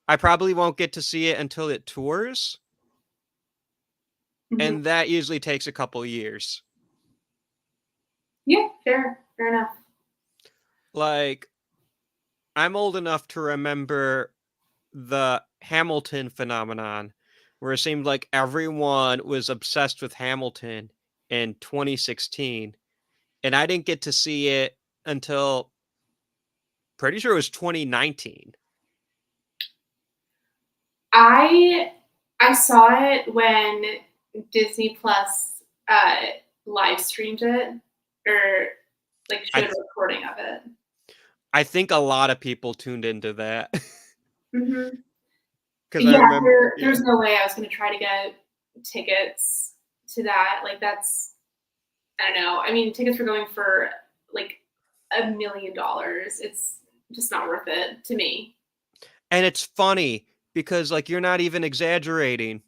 I probably won't get to see it until it tours. Mm-hmm. And that usually takes a couple years. Yeah, fair enough. Like, I'm old enough to remember the Hamilton phenomenon, where it seemed like everyone was obsessed with Hamilton in 2016. And I didn't get to see it until pretty sure it was 2019. I saw it when Disney Plus live streamed it, or like showed a recording of it. I think a lot of people tuned into that. Mm-hmm. I remember there's no way I was going to try to get tickets to that. Like, that's, I don't know. I mean, tickets were going for like $1 million. It's just not worth it to me. And it's funny because, like, you're not even exaggerating.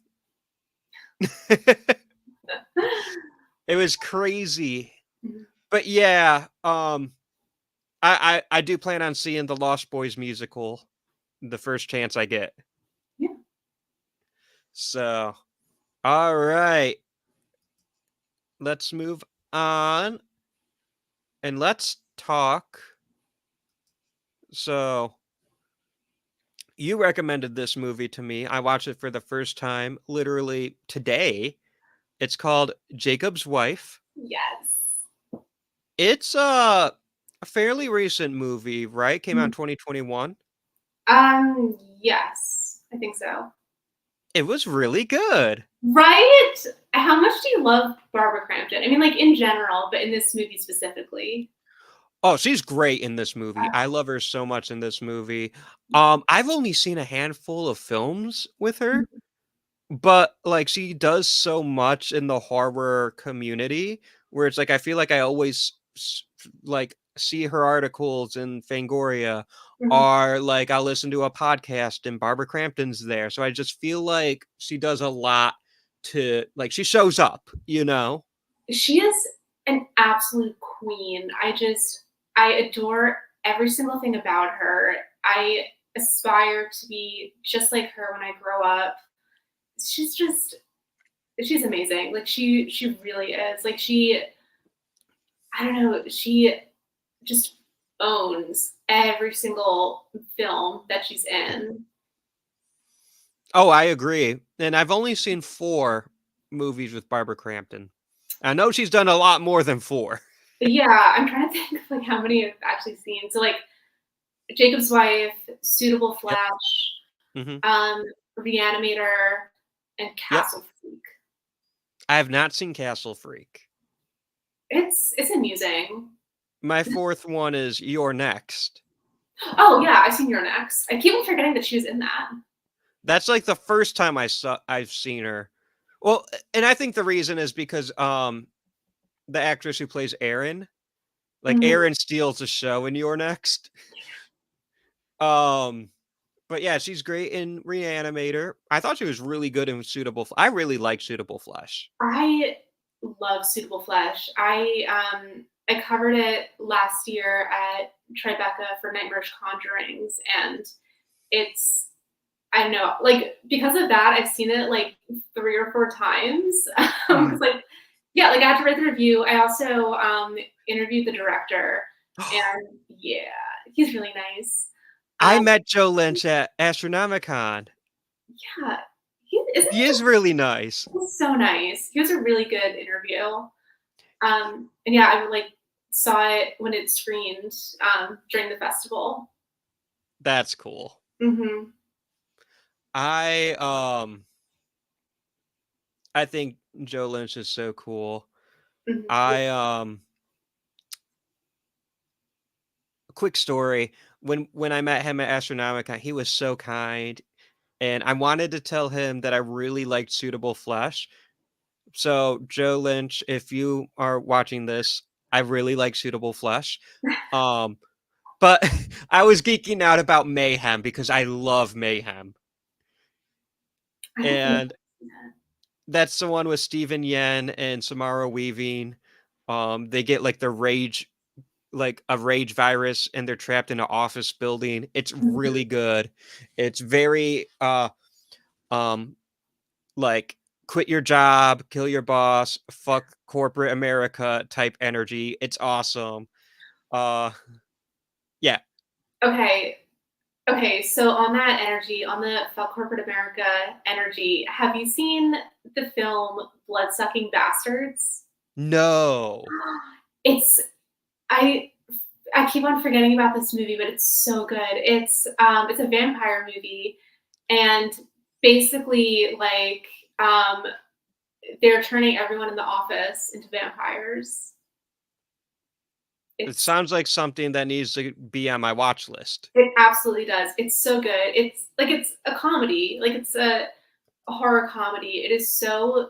It was crazy. Mm-hmm. But yeah, I do plan on seeing the Lost Boys musical the first chance I get. Yeah. So, all right. Let's move on. And let's talk. So, you recommended this movie to me. I watched it for the first time literally today. It's called Jacob's Wife. Yes. It's a fairly recent movie, right? Came out in 2021. Yes, I think so. It was really good. Right? How much do you love Barbara Crampton? I mean, like, in general, but in this movie specifically. Oh, she's great in this movie. I love her so much in this movie. I've only seen a handful of films with her, but like, she does so much in the horror community where it's like I feel like I always like see her articles in Fangoria, or like I'll listen to a podcast and Barbara Crampton's there. So I just feel like she does a lot to, like, she shows up, you know? She is an absolute queen. I adore every single thing about her. I aspire to be just like her when I grow up. She's amazing. Like, she really is. Like, I don't know, she just owns every single film that she's in. Oh, I agree. And I've only seen 4 movies with Barbara Crampton. I know she's done a lot more than 4. Yeah, I'm trying to think of like how many I've actually seen. So, like, Jacob's Wife, Suitable Flash, Reanimator, and Castle Freak. I have not seen Castle Freak. It's amusing. My 4th one is You're Next. Oh yeah, I've seen You're Next. I keep forgetting that she was in that. That's like the first time I've seen her. Well, and I think the reason is because the actress who plays Erin, like, Erin steals the show in You're Next. But yeah, she's great in Reanimator. I thought she was really good in Suitable. I really like Suitable Flesh. I love Suitable Flesh. I covered it last year at Tribeca for Nightmarish Conjurings, and it's I know, like, because of that, I've seen it, like, 3 or 4 times, 'cause, like yeah, like, I had to write the review. I also, interviewed the director, and yeah, he's really nice. I Um, met Joe Lynch at Astronomicon. yeah, he isn't He is really nice. he's so nice. He was a really good interview. And yeah, I, like, saw it when it screened, during the festival. That's cool. Mhm, I I think Joe Lynch is so cool. mhm. I quick story, when I met him at Astronomicon, he was so kind, and I wanted to tell him that I really liked Suitable Flesh. So, Joe Lynch, if you are watching this, I really like Suitable Flesh. Um, but I was geeking out about Mayhem because I love Mayhem. I don't think And I've seen that. that's the one with Steven Yeun and Samara Weaving. They get like like a rage virus, and they're trapped in an office building. It's Mhm. really good. It's very um like quit your job, kill your boss, fuck corporate America type energy. It's awesome. Uh yeah. Okay, okay, so on that energy, on the fuck corporate America energy, have you seen the film Bloodsucking Bastards? No. It's I I keep on forgetting about this movie, but it's so good. It's a vampire movie, and basically, like, they're turning everyone in the office into vampires. It It's sounds like something that needs to be on my watch list. it absolutely does. It's so good. It's a comedy, like, it's a horror comedy. It is so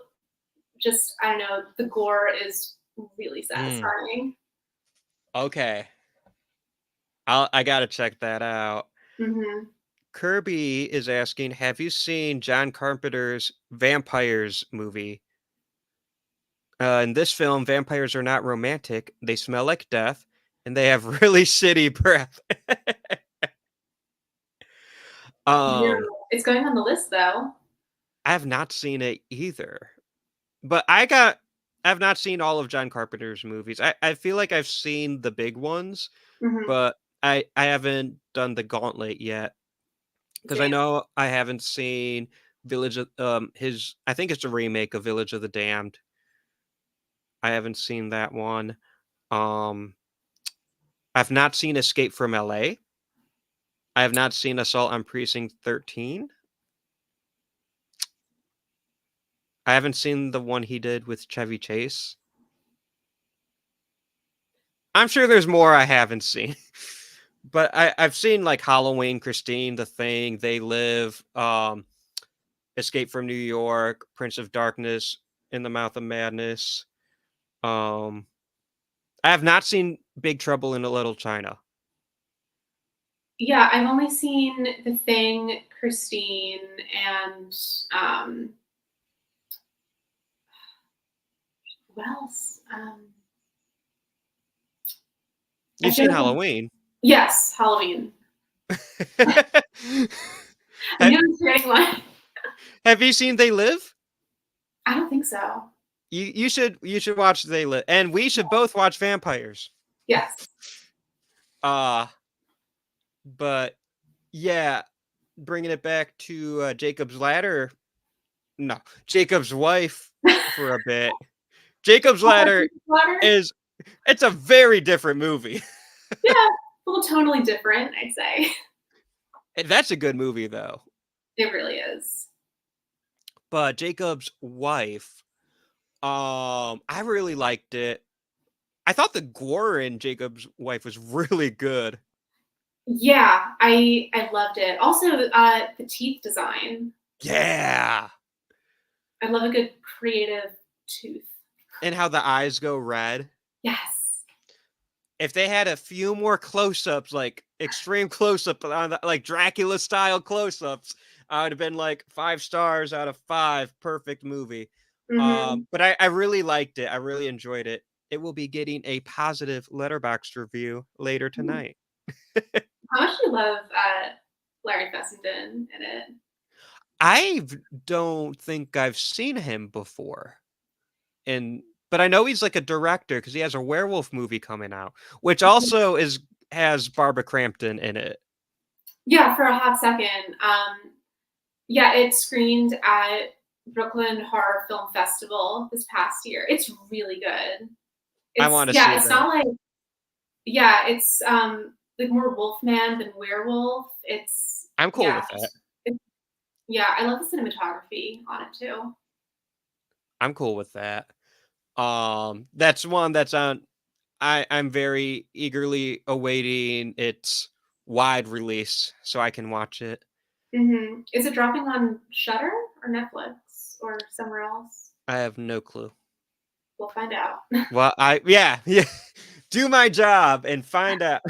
just I don't know, the gore is really Mm, satisfying. okay. I gotta check that out. Mhm. Kirby is asking, have you seen John Carpenter's Vampires movie? In this film, vampires are not romantic. They smell like death, and they have really shitty breath. Yeah, um, it's going on the list, though. I have not seen it either, but I've not seen all of John Carpenter's movies. I feel like I've seen the big ones, Mhm. but I haven't done the Gauntlet yet because I Same. know I haven't seen Village of his. I think it's a remake of Village of the Damned. I haven't seen that one. Um, I've not seen Escape from LA. I have not seen Assault on Precinct 13. I haven't seen the one he did with Chevy Chase. I'm sure there's more I haven't seen. But I've seen like Halloween, Christine, The Thing, They Live, Escape from New York, Prince of Darkness, In the Mouth of Madness. Um, I have not seen Big Trouble in Little China. Yeah, I've only seen The Thing, Christine, and, um, what else? I You've feel seen like Halloween. yes, Halloween. I have, knew I was forgetting one. have you seen They Live? I don't think so. You should watch They Live, and we should both watch Vampires. Yes. Uh but yeah, bringing it back to Jacob's Ladder. No, Jacob's Wife for a bit. Jacob's Ladder Water? is it's a very different movie. Yeah, a little tonally different, I'd say. That's a good movie though. It really is. But Jacob's Wife, I really liked it. I thought the gore in Jacob's Wife was really good. Yeah, I loved it. Also, the teeth design. Yeah. I love a good creative tooth. And how the eyes go red. Yes. If they had a few more close-ups, like extreme close-up on like Dracula style close-ups, I would have been like 5 stars out of 5. Perfect movie. Mhm. But I really liked it. I really enjoyed it. It will be getting a positive Letterboxd review later tonight. How much do you love, Larry Fessenden in it? I don't think I've seen him before. But I know he's like a director because he has a werewolf movie coming out, which also has Barbara Crampton in it. Yeah, for a hot second. Yeah, it screened at Brooklyn Horror Film Festival this past year. It's really good. I It's want to see it's that. not like it's like more Wolfman than werewolf. It's I'm cool with that. yeah, I love the cinematography on it too. I'm cool with that. That's one that's on. I'm very eagerly awaiting its wide release so I can watch it. Is it dropping on Shudder or Netflix or somewhere else? I have no clue. We'll find out. Well, yeah. Do my job and find out.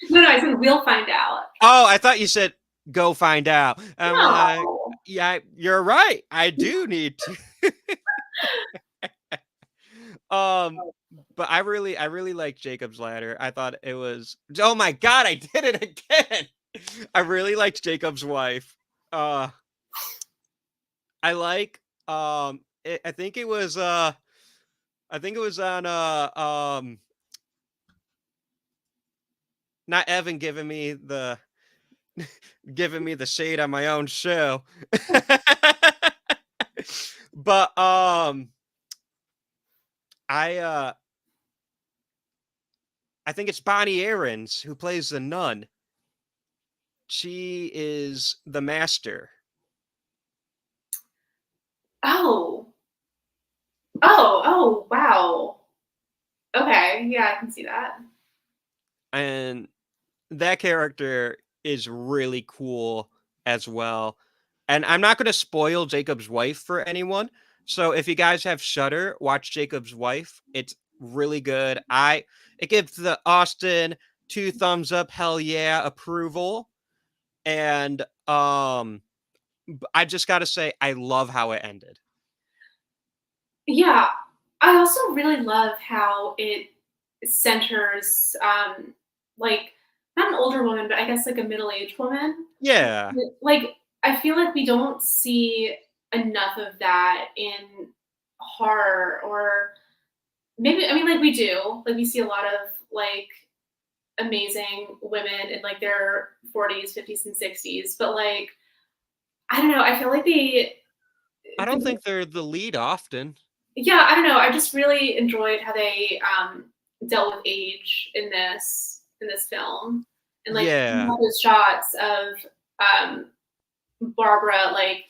No, I said we'll find out. Oh, I thought you said go find out. I'm like, No. yeah, you're right. I do need to. But I really like Jacob's Ladder. I thought it was. Oh my god, I did it again. I really liked Jacob's Wife. I like. I think it was. I think it was on. Not Evan giving me the shade on my own show. But I think it's Bonnie Aarons who plays the nun. She is the master. Oh, wow. Okay, yeah, I can see that. And that character is really cool as well. And I'm not going to spoil Jacob's Wife for anyone. So if you guys have Shudder, watch Jacob's Wife. It's really good. It gives the Austin 2 thumbs up, hell yeah, approval. And I just got to say I love how it ended. Yeah, I also really love how it centers, like not an older woman, but I guess like a middle-aged woman. Yeah. Like I feel like we don't see enough of that in horror, or maybe I mean like we do. Like we see a lot of like amazing women in like their 40s, 50s, and 60s, but like I don't know. I feel like I don't think they're the lead often. yeah, I don't know. I just really enjoyed how they dealt with age in this film, and like Yeah. those shots of Barbara, like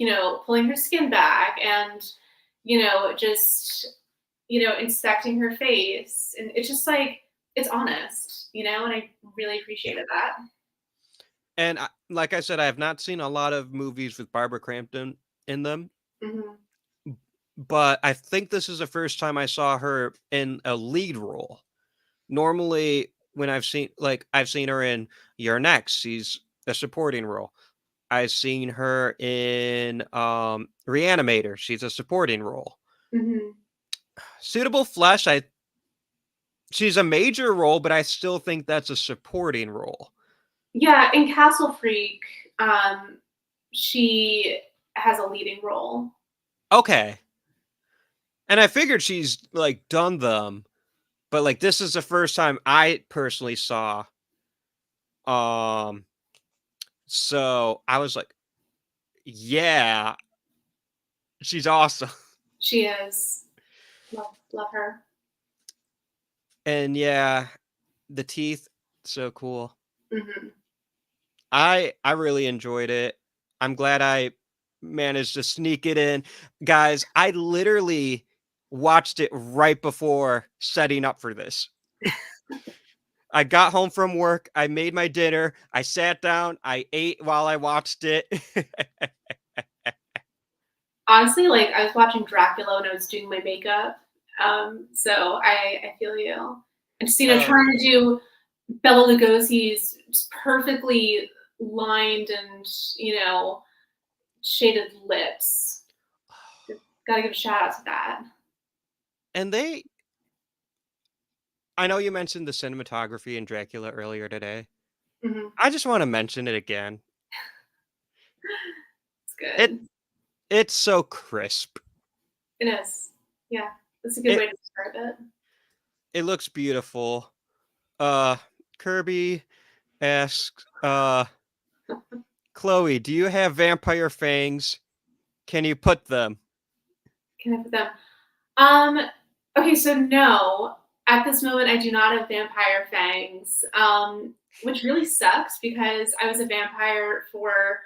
pulling her skin back, and just inspecting her face, and it's just like it's honest, and I really appreciated that. And like I said, I have not seen a lot of movies with Barbara Crampton in them. hmm But I think this is the first time I saw her in a lead role. Normally, when I've seen her in You're Next, she's a supporting role. I've seen her in Reanimator, she's a supporting role. hmm Suitable Flesh, she's a major role, but I still think that's a supporting role. Yeah, in Castle Freak, she has a leading role. Okay. And I figured she's like done them, but like this is the first time I personally saw. So I was like, yeah, she's awesome. She is. Love her. And yeah, the teeth, so cool. hmm I really enjoyed it. I'm glad I managed to sneak it in. Guys, I literally watched it right before setting up for this. I got home from work, I made my dinner, I sat down, I ate while I watched it. Honestly, like I was watching Dracula when I was doing my makeup. So I feel you. And just trying to do Bela Lugosi's just perfectly lined and shaded lips. Gotta give a shout out to that. And I know you mentioned the cinematography in Dracula earlier today. hmm I just want to mention it again. It's good. It's so crisp. It is. Yeah, that's a good way to describe it. It looks beautiful. Kirby asks, Chloe, do you have vampire fangs? Can you put them? Can I put them? Okay, so no. At this moment, I do not have vampire fangs, which really sucks because I was a vampire for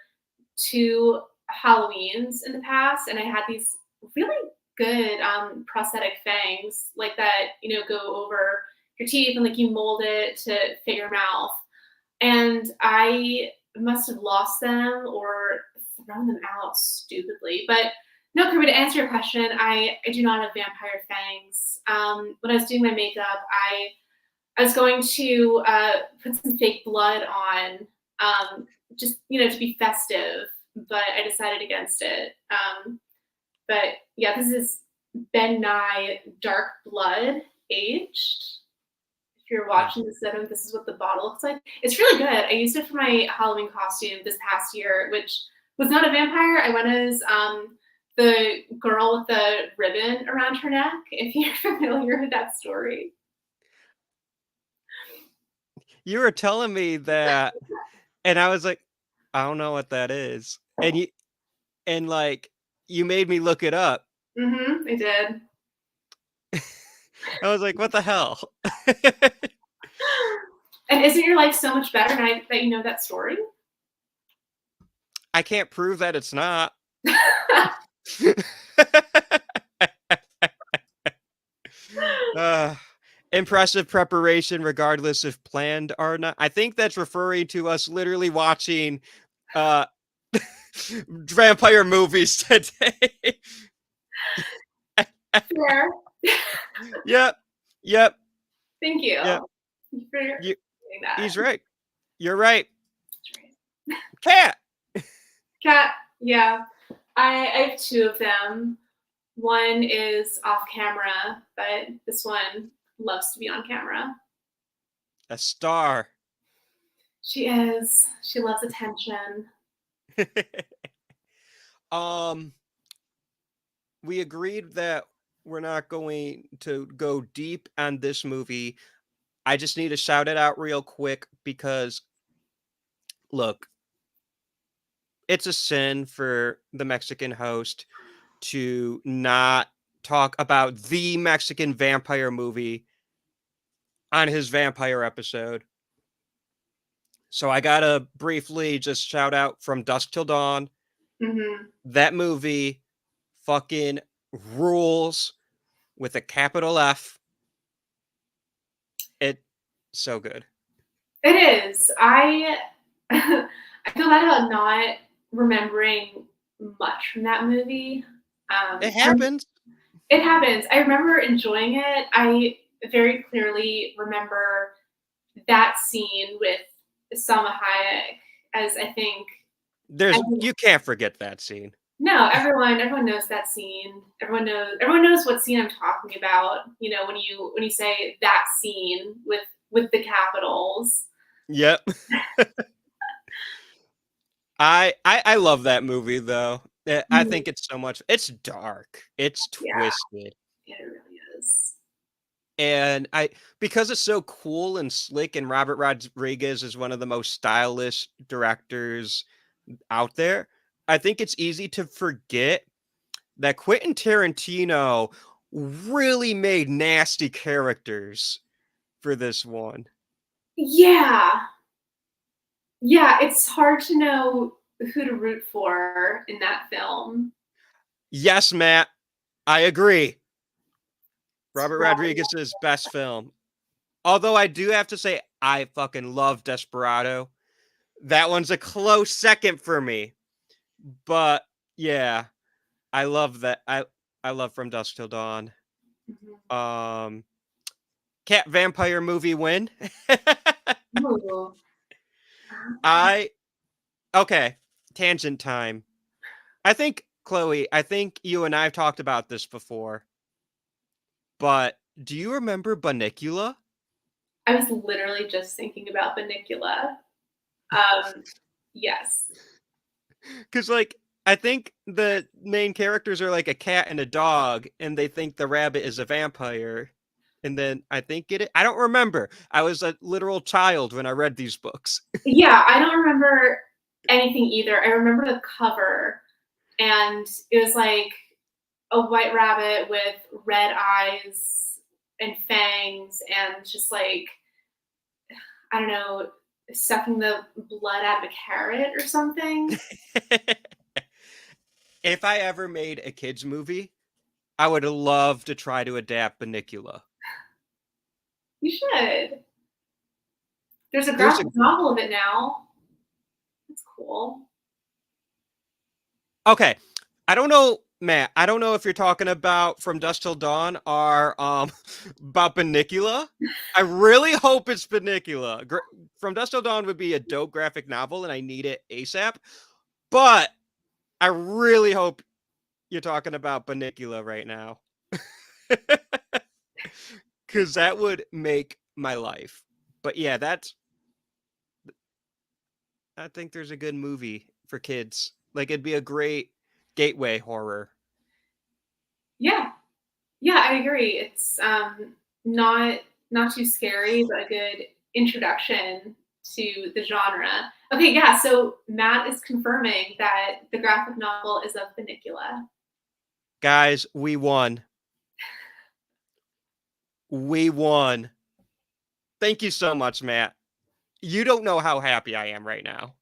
2 Halloweens in the past, and I had these really good prosthetic fangs, like that, go over your teeth and like you mold it to fit your mouth. And I must have lost them or thrown them out stupidly. But no, Kirby, to answer your question, I do not have vampire fangs. When I was doing my makeup, I was going to put some fake blood on, just to be festive, but I decided against it. But yeah, this is Ben Nye Dark Blood aged. If you're watching this, this is what the bottle looks like. It's really good. I used it for my Halloween costume this past year, which was not a vampire. I went as the girl with the ribbon around her neck, if you're familiar with that story. You were telling me that, and I was like, I don't know what that is. And you made me look it up. I did. I was like, what the hell? And isn't your life so much better now that you know that story? I can't prove that it's not. Impressive preparation, regardless if planned or not. I think that's referring to us literally watching vampire movies today. Fair. Yep. Thank you. Yep. For doing that. He's right. You're right. That's Cat. Yeah. I have 2 of them. One is off camera, but this one loves to be on camera. A star. She is. She loves attention. We agreed that we're not going to go deep on this movie. I just need to shout it out real quick because, look, it's a sin for the Mexican host to not talk about the Mexican vampire movie on his vampire episode. So I gotta briefly just shout out From Dusk Till Dawn. That movie fucking rules with a capital F. It's so good. It is. I feel bad about not remembering much from that movie. It happens. It happens. I remember enjoying it. I very clearly remember that scene with Salma Hayek, as I think you can't forget that scene. No, everyone knows that scene. Everyone knows what scene I'm talking about. When you say that scene with the capitals. Yep. I love that movie though. I think it's so much. It's dark. It's twisted. Yeah, it really is. And because it's so cool and slick, and Robert Rodriguez is one of the most stylish directors out there, I think it's easy to forget that Quentin Tarantino really made nasty characters for this one. Yeah, it's hard to know who to root for in that film. Yes, Matt, I agree. Robert Rodriguez's best film. Although I do have to say, I fucking love Desperado. That one's a close second for me. But yeah, I love that. I love From Dusk Till Dawn. Cat vampire movie win. Okay, tangent time. I think, Chloe, you and I have talked about this before. But do you remember Bunnicula? I was literally just thinking about Bunnicula. Yes. Because, I think the main characters are like a cat and a dog, and they think the rabbit is a vampire. And then I think I don't remember. I was a literal child when I read these books. Yeah, I don't remember anything either. I remember the cover, and it was like a white rabbit with red eyes and fangs, and just like, I don't know, sucking the blood out of a carrot or something. If I ever made a kids movie, I would love to try to adapt Bunnicula. You should. There's a graphic novel of it now. That's cool. Okay. I don't know, Matt. I don't know if you're talking about From Dusk Till Dawn or about Bunnicula. I really hope it's Bunnicula. From Dusk Till Dawn would be a dope graphic novel, and I need it ASAP. But I really hope you're talking about Bunnicula right now. Because that would make my life. But yeah, I think there's a good movie for kids. Like, it'd be a great gateway horror. Yeah. Yeah, I agree. It's not too scary, but a good introduction to the genre. Okay, yeah, so Matt is confirming that the graphic novel is of Bunnicula. Guys, we won. We won. Thank you so much, Matt. You don't know how happy I am right now.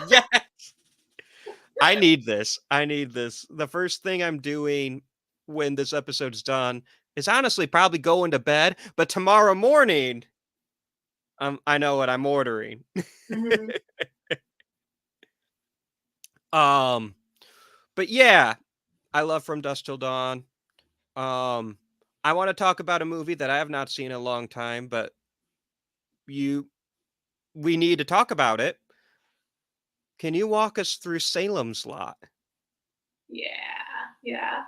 Yes! I need this. I need this. The first thing I'm doing when this episode's done is honestly probably going to bed, but tomorrow morning, I know what I'm ordering. Mm-hmm. But yeah, I love From Dusk Till Dawn. I want to talk about a movie that I have not seen in a long time, but we need to talk about it. Can you walk us through Salem's Lot? Yeah.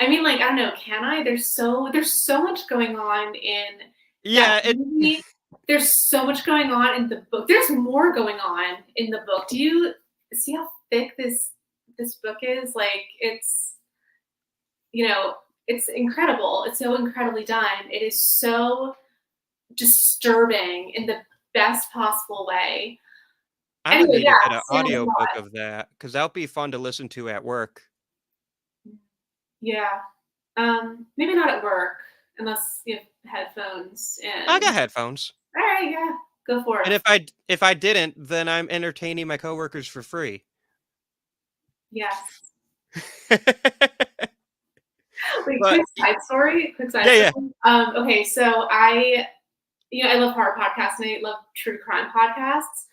I mean, like, I don't know, can I? There's so much going on in that movie. There's so much going on in the book. There's more going on in the book. Do you see how thick this book is? Like, it's, it's incredible. It's so incredibly done. It is so disturbing in the best possible way. I'm gonna need to get an audiobook of that, because that'll be fun to listen to at work. Yeah. Maybe not at work, unless you have headphones. I got headphones. All right, yeah, go for it. And if I didn't, then I'm entertaining my coworkers for free. Yes. Wait, quick side story. Yeah. Okay, so I love horror podcasts and I love true crime podcasts.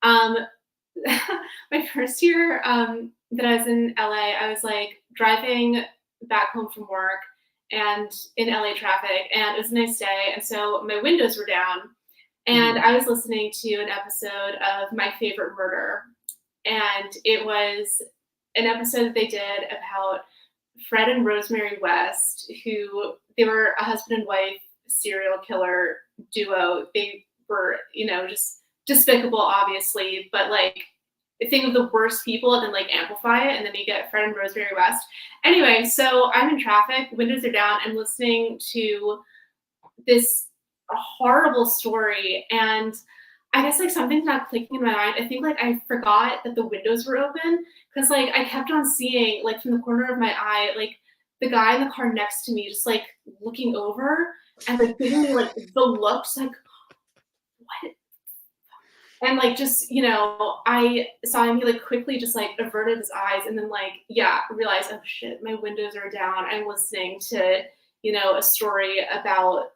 My first year that I was in LA, I was like driving back home from work and in LA traffic, and it was a nice day, and so my windows were down, and I was listening to an episode of My Favorite Murder, and it was an episode that they did about Fred and Rosemary West, who they were a husband and wife serial killer duo. They were, just despicable, obviously, but like, think of the worst people and then like amplify it, and then you get Fred and Rosemary West. Anyway, so I'm in traffic, windows are down, I'm listening to this horrible story, and I guess like something's not clicking in my mind. I think like I forgot that the windows were open, because like I kept on seeing like from the corner of my eye, like the guy in the car next to me just like looking over and like giving me like the looks like, what? And like, just, I saw him, he like quickly just like averted his eyes, and then like, realized, oh shit, my windows are down. I'm listening to, a story about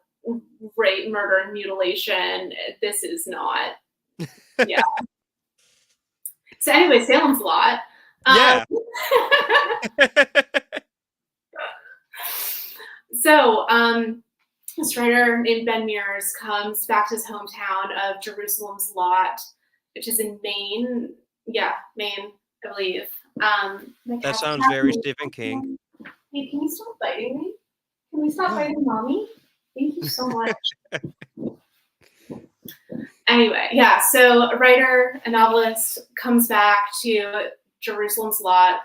rape, murder, and mutilation. This is not, yeah. So anyway, Salem's Lot. Yeah. So, this writer named Ben Mears comes back to his hometown of Jerusalem's Lot, which is in Maine. Yeah, Maine, I believe. That sounds very Stephen King. Hey, can you stop biting me? Can we stop biting mommy? Thank you so much. Anyway, yeah, so a writer, a novelist comes back to Jerusalem's Lot,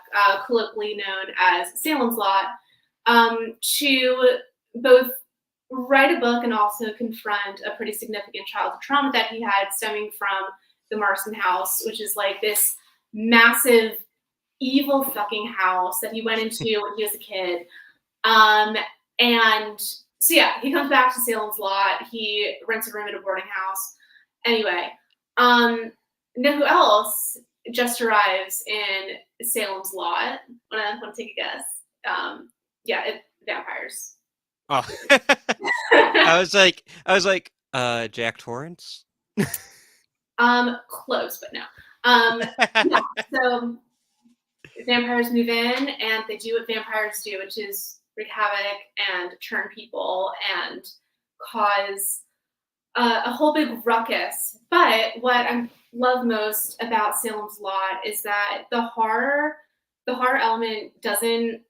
colloquially known as Salem's Lot, to both write a book and also confront a pretty significant childhood trauma that he had stemming from the Marston house, which is like this massive, evil fucking house that he went into when he was a kid. And so yeah, he comes back to Salem's Lot. He rents a room at a boarding house. Anyway, know who else just arrives in Salem's Lot? Want to take a guess? Vampires. Oh, I was like, Jack Torrance. Close, but no. Yeah, so vampires move in, and they do what vampires do, which is wreak havoc and turn people and cause a whole big ruckus. But what I love most about Salem's Lot is that the horror element doesn't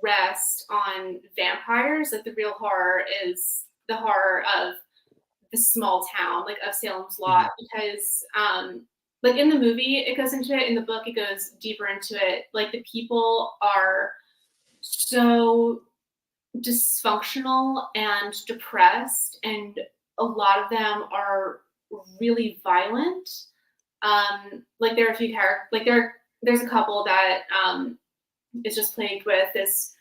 rest on vampires. Like the real horror is the horror of the small town, like of Salem's Lot, because like in the movie it goes into it, in the book it goes deeper into it. Like the people are so dysfunctional and depressed, and a lot of them are really violent. Like there are a few characters, like there's a couple that is just plagued with this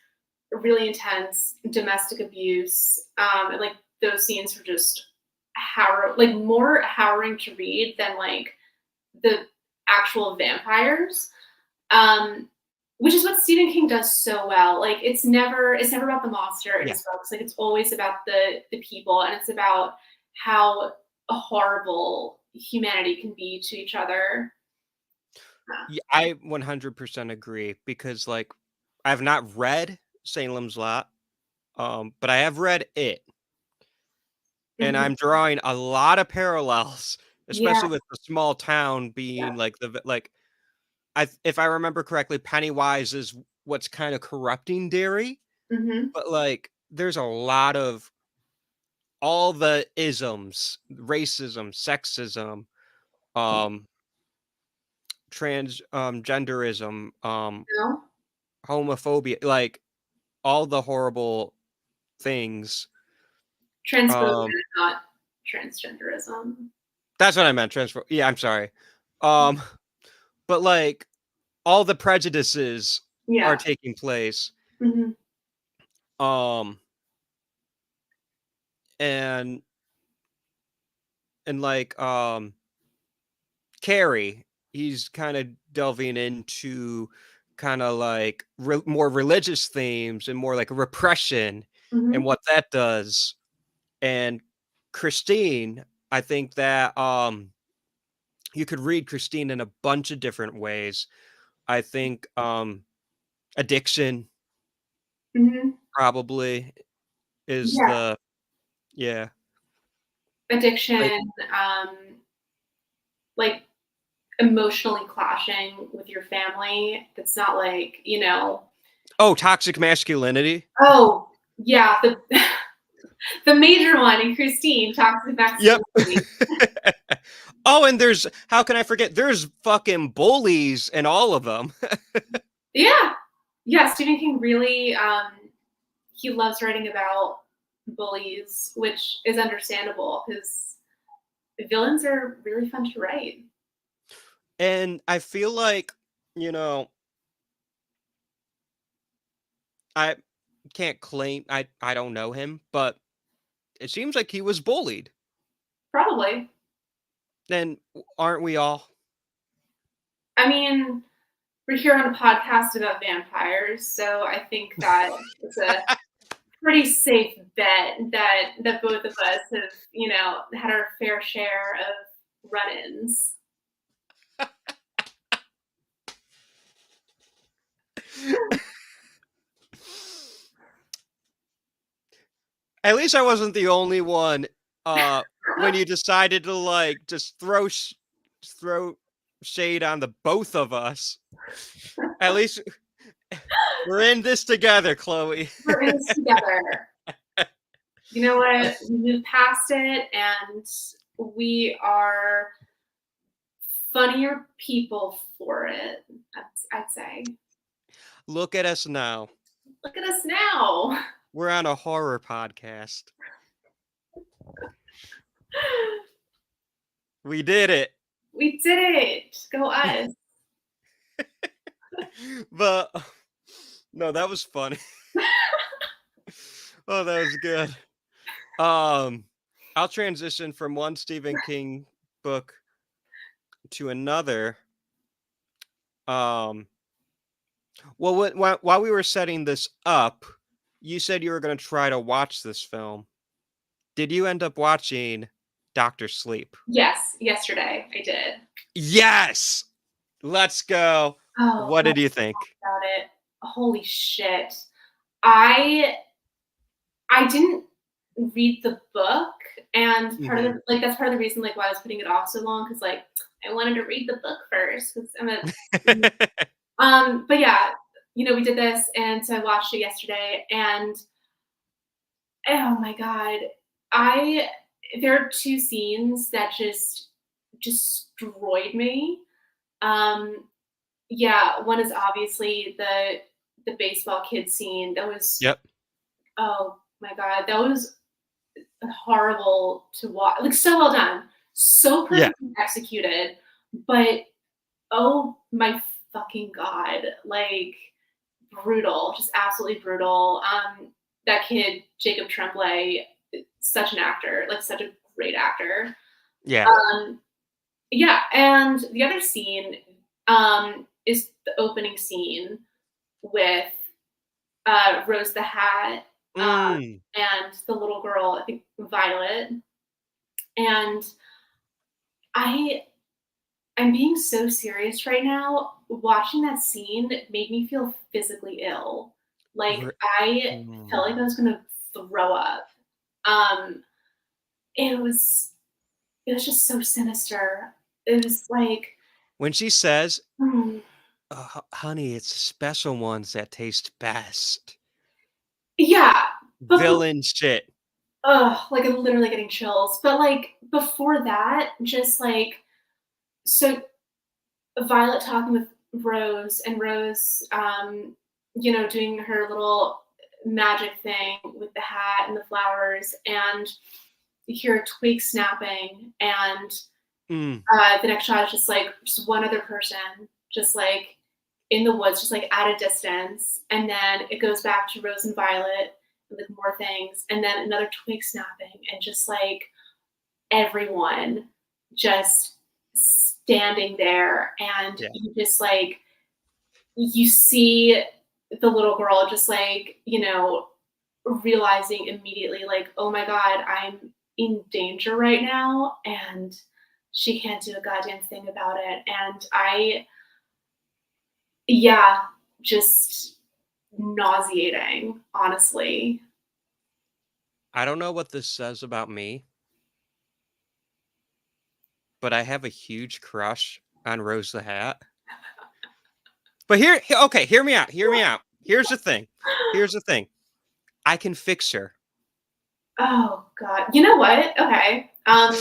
really intense domestic abuse, and like those scenes were just more harrowing to read than like the actual vampires, which is what Stephen King does so well. Like it's never about the monster in his books. Like it's always about the people, and it's about how horrible humanity can be to each other. Yeah, I 100% agree, because like I have not read Salem's Lot, but I have read it, and I'm drawing a lot of parallels, especially with the small town being like if I remember correctly, Pennywise is what's kind of corrupting Derry, but like there's a lot of all the isms, racism, sexism, genderism, homophobia, like all the horrible things. Transphobia, not transgenderism. That's what I meant. Yeah, I'm sorry. But like all the prejudices are taking place. And like Carrie, he's kind of delving into kind of like more religious themes and more like repression and what that does. And Christine, I think that you could read Christine in a bunch of different ways. I think addiction probably is addiction, like emotionally clashing with your family. That's not like, toxic masculinity. Oh yeah, the major one in Christine, toxic masculinity. Yep. Oh, and how can I forget? There's fucking bullies in all of them. Yeah. Stephen King really, he loves writing about bullies, which is understandable because villains are really fun to write. And I feel like, I can't claim, I don't know him, but it seems like he was bullied. Probably. Then aren't we all? I mean, we're here on a podcast about vampires, so I think that it's a pretty safe bet that both of us have, had our fair share of run-ins. At least I wasn't the only one when you decided to like just throw shade on the both of us. At least we're in this together, Chloe. We're in this together. You know what? We moved past it, and we are funnier people for it, I'd say. Look at us now. Look at us now. We're on a horror podcast. We did it. We did it. Go us. But no, that was funny. Oh, that was good. I'll transition from one Stephen King book to another. Well, while we were setting this up, you said you were going to try to watch this film. Did you end up watching Dr. Sleep? Yes, yesterday I did. Yes! Let's go. Oh, What did you think? about it? Holy shit. I didn't read the book, and part of the, like, that's part of the reason like why I was putting it off so long, because like I wanted to read the book first, because I'm a but yeah, you know, we did this, and so I watched it yesterday, and oh my god, there are two scenes that just destroyed me. Yeah, one is obviously the baseball kid scene. That was Yep. oh my god, that was horrible to watch. Like, so well done, so perfectly executed, but oh my fucking god, like brutal, just absolutely brutal. That kid Jacob Tremblay, such an actor, like such a great actor. Yeah. Yeah, and the other scene is the opening scene with Rose the Hat and the little girl, I think Violet. And I'm being so serious right now. Watching that scene made me feel physically ill. Like I felt like I was gonna throw up. It was just so sinister. It was like when she says, honey, it's the special ones that taste best. Yeah. Villain shit. Like I'm literally getting chills. But like before that, just like, so Violet talking with Rose, and Rose, you know, doing her little magic thing with the hat and the flowers, and you hear a twig snapping, and the next shot is just like just one other person, just like in the woods, just like at a distance, and then it goes back to Rose and Violet with like more things, and then another twig snapping, and just like everyone just standing there, and you just like you see the little girl just like, you know, realizing immediately like, oh my god, I'm in danger right now, and she can't do a goddamn thing about it. And just nauseating, honestly. I don't know what this says about me, but I have a huge crush on Rose the Hat. But okay, hear me out. Here's the thing. I can fix her. Oh god. You know what? Okay. You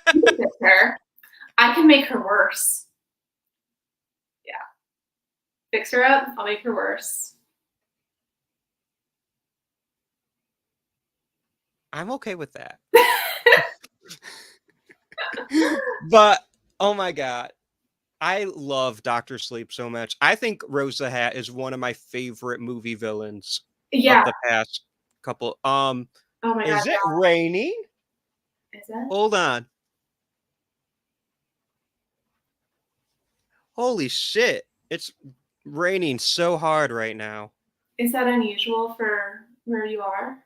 can fix her. I can make her worse. Yeah. Fix her up, I'll make her worse. I'm okay with that. But oh my god, I love Dr. Sleep so much. I think Rose the Hat is one of my favorite movie villains of the past couple. Oh my god. Is it raining? Is it? Hold on. Holy shit. It's raining so hard right now. Is that unusual for where you are?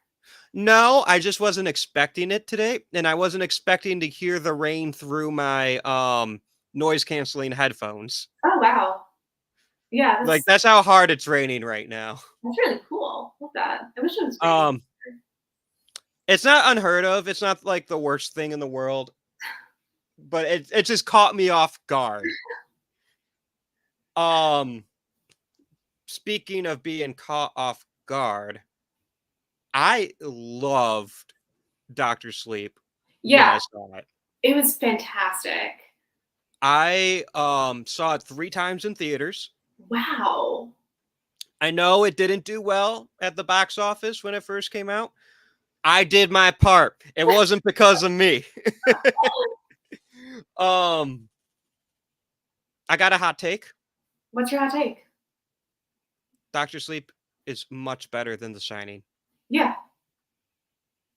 No, I just wasn't expecting it today, and I wasn't expecting to hear the rain through my noise canceling headphones. Oh wow. Yeah, like that's how hard it's raining right now. That's really cool. Love that. I wish it was raining. It's not unheard of. It's not like the worst thing in the world, but it just caught me off guard. Speaking of being caught off guard, I loved Dr. Sleep. when Yeah, I saw it. it was fantastic. I saw it 3 times in theaters. Wow. I know it didn't do well at the box office when it first came out. I did my part. It wasn't because of me. um, I got a hot take. What's your hot take? Doctor Sleep is much better than The Shining. Yeah.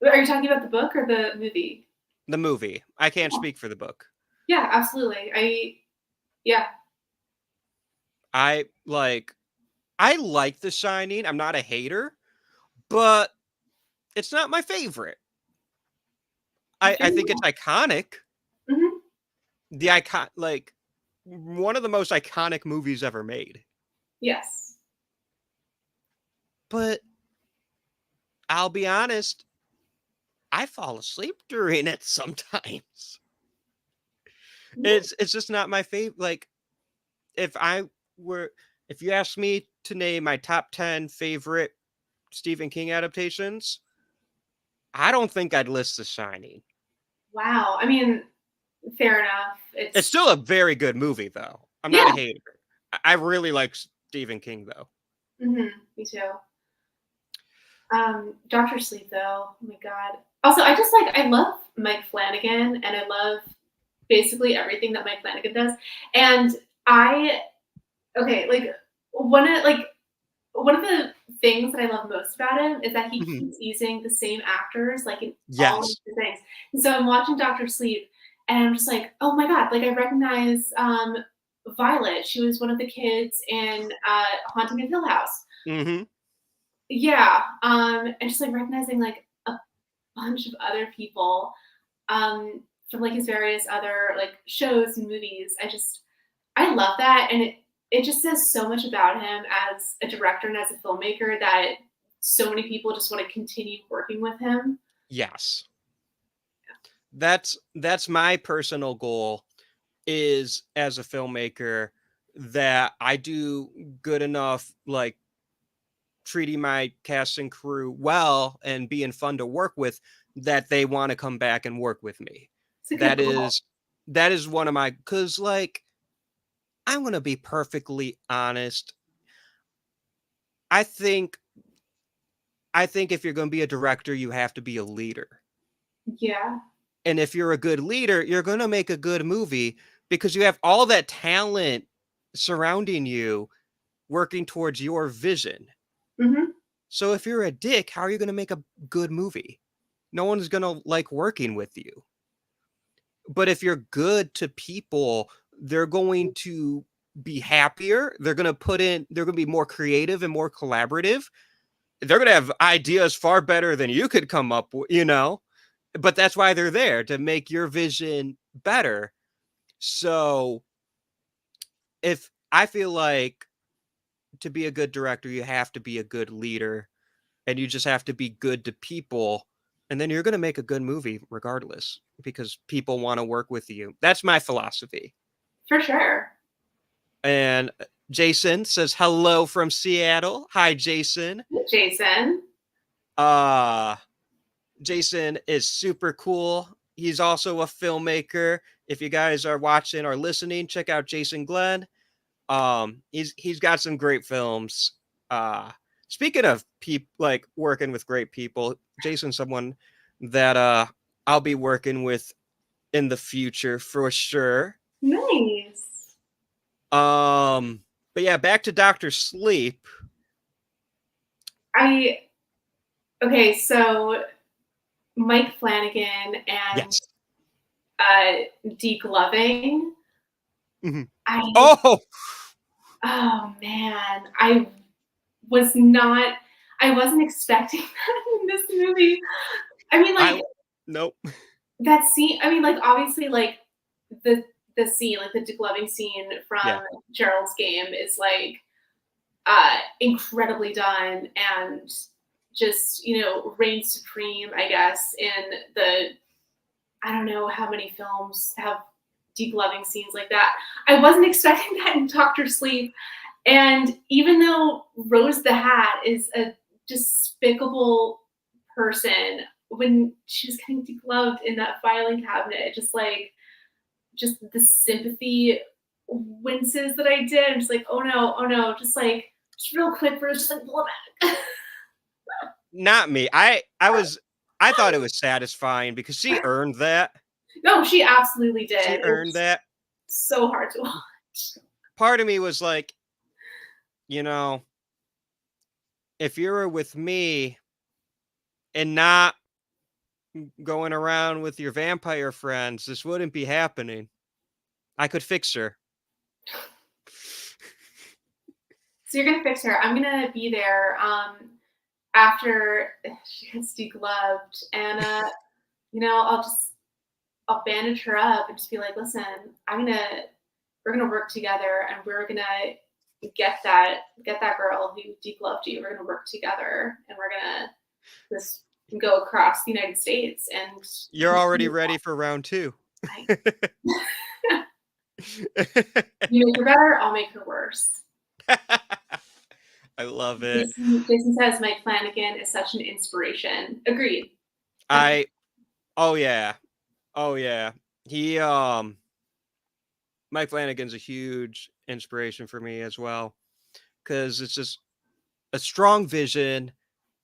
Are you talking about the book or the movie? The movie. I can't speak for the book. Yeah, absolutely. Yeah. I like The Shining. I'm not a hater, but it's not my favorite. I think it's iconic. Mhm. The icon like one of the most iconic movies ever made. Yes. But I'll be honest, I fall asleep during it sometimes. It's just not my favorite. Like if I were if you asked me to name my top 10 favorite Stephen King adaptations, I don't think I'd list The Shining. Wow. I mean, fair enough. It's still a very good movie though. I'm not a Yeah. hater. I really like Stephen King though. Me too. Doctor Sleep though. Oh my god. Also, I love Mike Flanagan and I love basically everything that Mike Flanagan does. And I okay, one of the things that I love most about him is that he Mhm. keeps using the same actors like in all of Yes. the things. And so I'm watching Doctor Sleep and I'm just like, oh my god, like I recognize Violet. She was one of the kids in Haunting of Hill House. Mhm. Yeah. And just like recognizing like a bunch of other people from like his various other like shows and movies. I love that, and it just says so much about him as a director and as a filmmaker that so many people just want to continue working with him. Yes. That's my personal goal is as a filmmaker that I do good enough like treating my cast and crew well and being fun to work with that they want to come back and work with me. It's a good That goal. is that is one of my cuz like I'm going to be perfectly honest. I think I think if you're going to be a director, you have to be a leader. Yeah. And if you're a good leader, you're going to make a good movie because you have all that talent surrounding you working towards your vision. hmm So if you're a dick, how are you going to make a good movie? No one's going to like working with you. But if you're good to people, they're going to be happier. They're going to be more creative and more collaborative. They're going to have ideas far better than you could come up with, but that's why they're there to make your vision better. So if I feel like to be a good director, you have to be a good leader and you just have to be good to people. And then you're going to make a good movie regardless because people want to work with you. That's my philosophy. For sure. And Jason says hello from Seattle. Hi, Jason. Jason. Jason is super cool. He's also a filmmaker. If you guys are watching or listening, check out Jason Glenn. He's got some great films. Speaking of like working with great people, Jason's someone that I'll be working with in the future for sure. Nice. But yeah, back to Doctor Sleep. Okay, so Mike Flanagan and Yes. Deke Loving. Mm-hmm. I Oh oh man, I wasn't expecting that in this movie. I mean, like nope. that scene. I mean, like obviously, like the scene, like the Dick Loving scene from Yeah. Gerald's Game, is like incredibly done and just reigns supreme. I guess in the I don't know how many films have deep loving scenes like that. I wasn't expecting that in Doctor Sleep. And even though Rose the Hat is a despicable person, when she was getting degloved in that filing cabinet, just the sympathy winces that I did. I'm just like, oh no, just real quick, we're just like pull it back. Not me. I thought it was satisfying because she earned that. No, she absolutely did. She earned that. So hard to watch. Part of me was like, if you were with me and not going around with your vampire friends, this wouldn't be happening. I could fix her. So you're gonna fix her. I'm gonna be there after she gets degloved, and I'll bandage her up and just be like, listen, we're gonna work together, and we're gonna get that girl who degloved you. We're gonna work together, and we're gonna just go across the United States. And you're already ready for round 2. You make her better, I'll make her worse. I love it. Jason says Mike Flanagan is such an inspiration. Agreed. Oh yeah. He Mike Flanagan's a huge inspiration for me as well, because it's just a strong vision,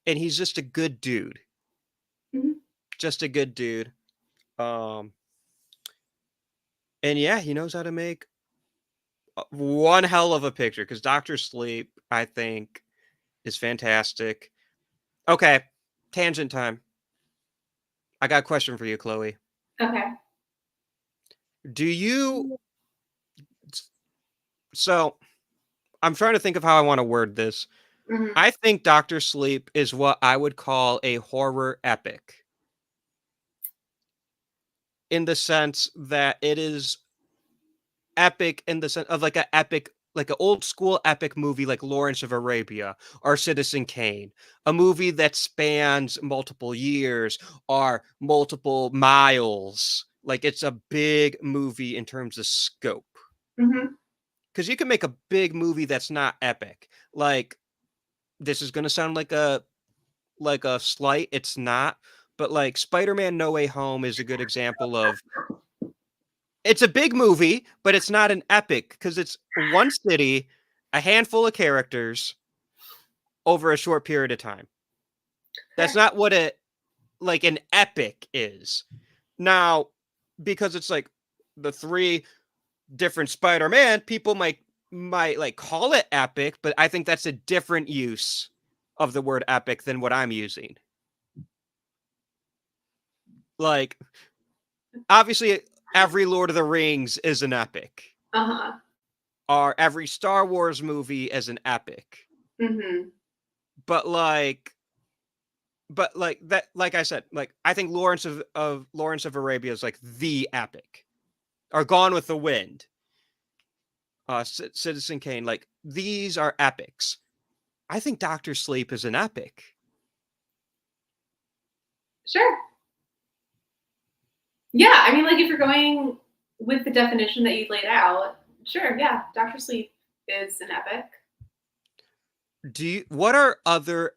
and he's just a good dude. Mm-hmm. Just a good dude. And yeah, he knows how to make one hell of a picture, because Dr. Sleep, I think, is fantastic. Okay, tangent time. I got a question for you, Chloe. Okay. So, I'm trying to think of how I want to word this. Mm-hmm. I think Dr. Sleep is what I would call a horror epic, in the sense that it is epic in the sense of like an old school epic movie like Lawrence of Arabia or Citizen Kane, a movie that spans multiple years or multiple miles. Like, it's a big movie in terms of scope. Mm-hmm. Because you can make a big movie that's not epic. Like, this is going to sound like a slight. It's not. But like Spider-Man No Way Home is a good example of, it's a big movie, but it's not an epic, because it's one city, a handful of characters over a short period of time. That's not what an epic is. Now, because it's like the 3 different Spider-Man, people might like call it epic, but I think that's a different use of the word epic than what I'm using. Like, obviously, every Lord of the Rings is an epic. Uh-huh. Or every Star Wars movie is an epic. Mm-hmm. But that, like I said, like, I think Lawrence of Arabia is like the epic. Or Gone with the Wind. Citizen Kane, like, these are epics. I think Dr. Sleep is an epic. Sure. Yeah, I mean, like, if you're going with the definition that you laid out, sure, yeah, Dr. Sleep is an epic. What are other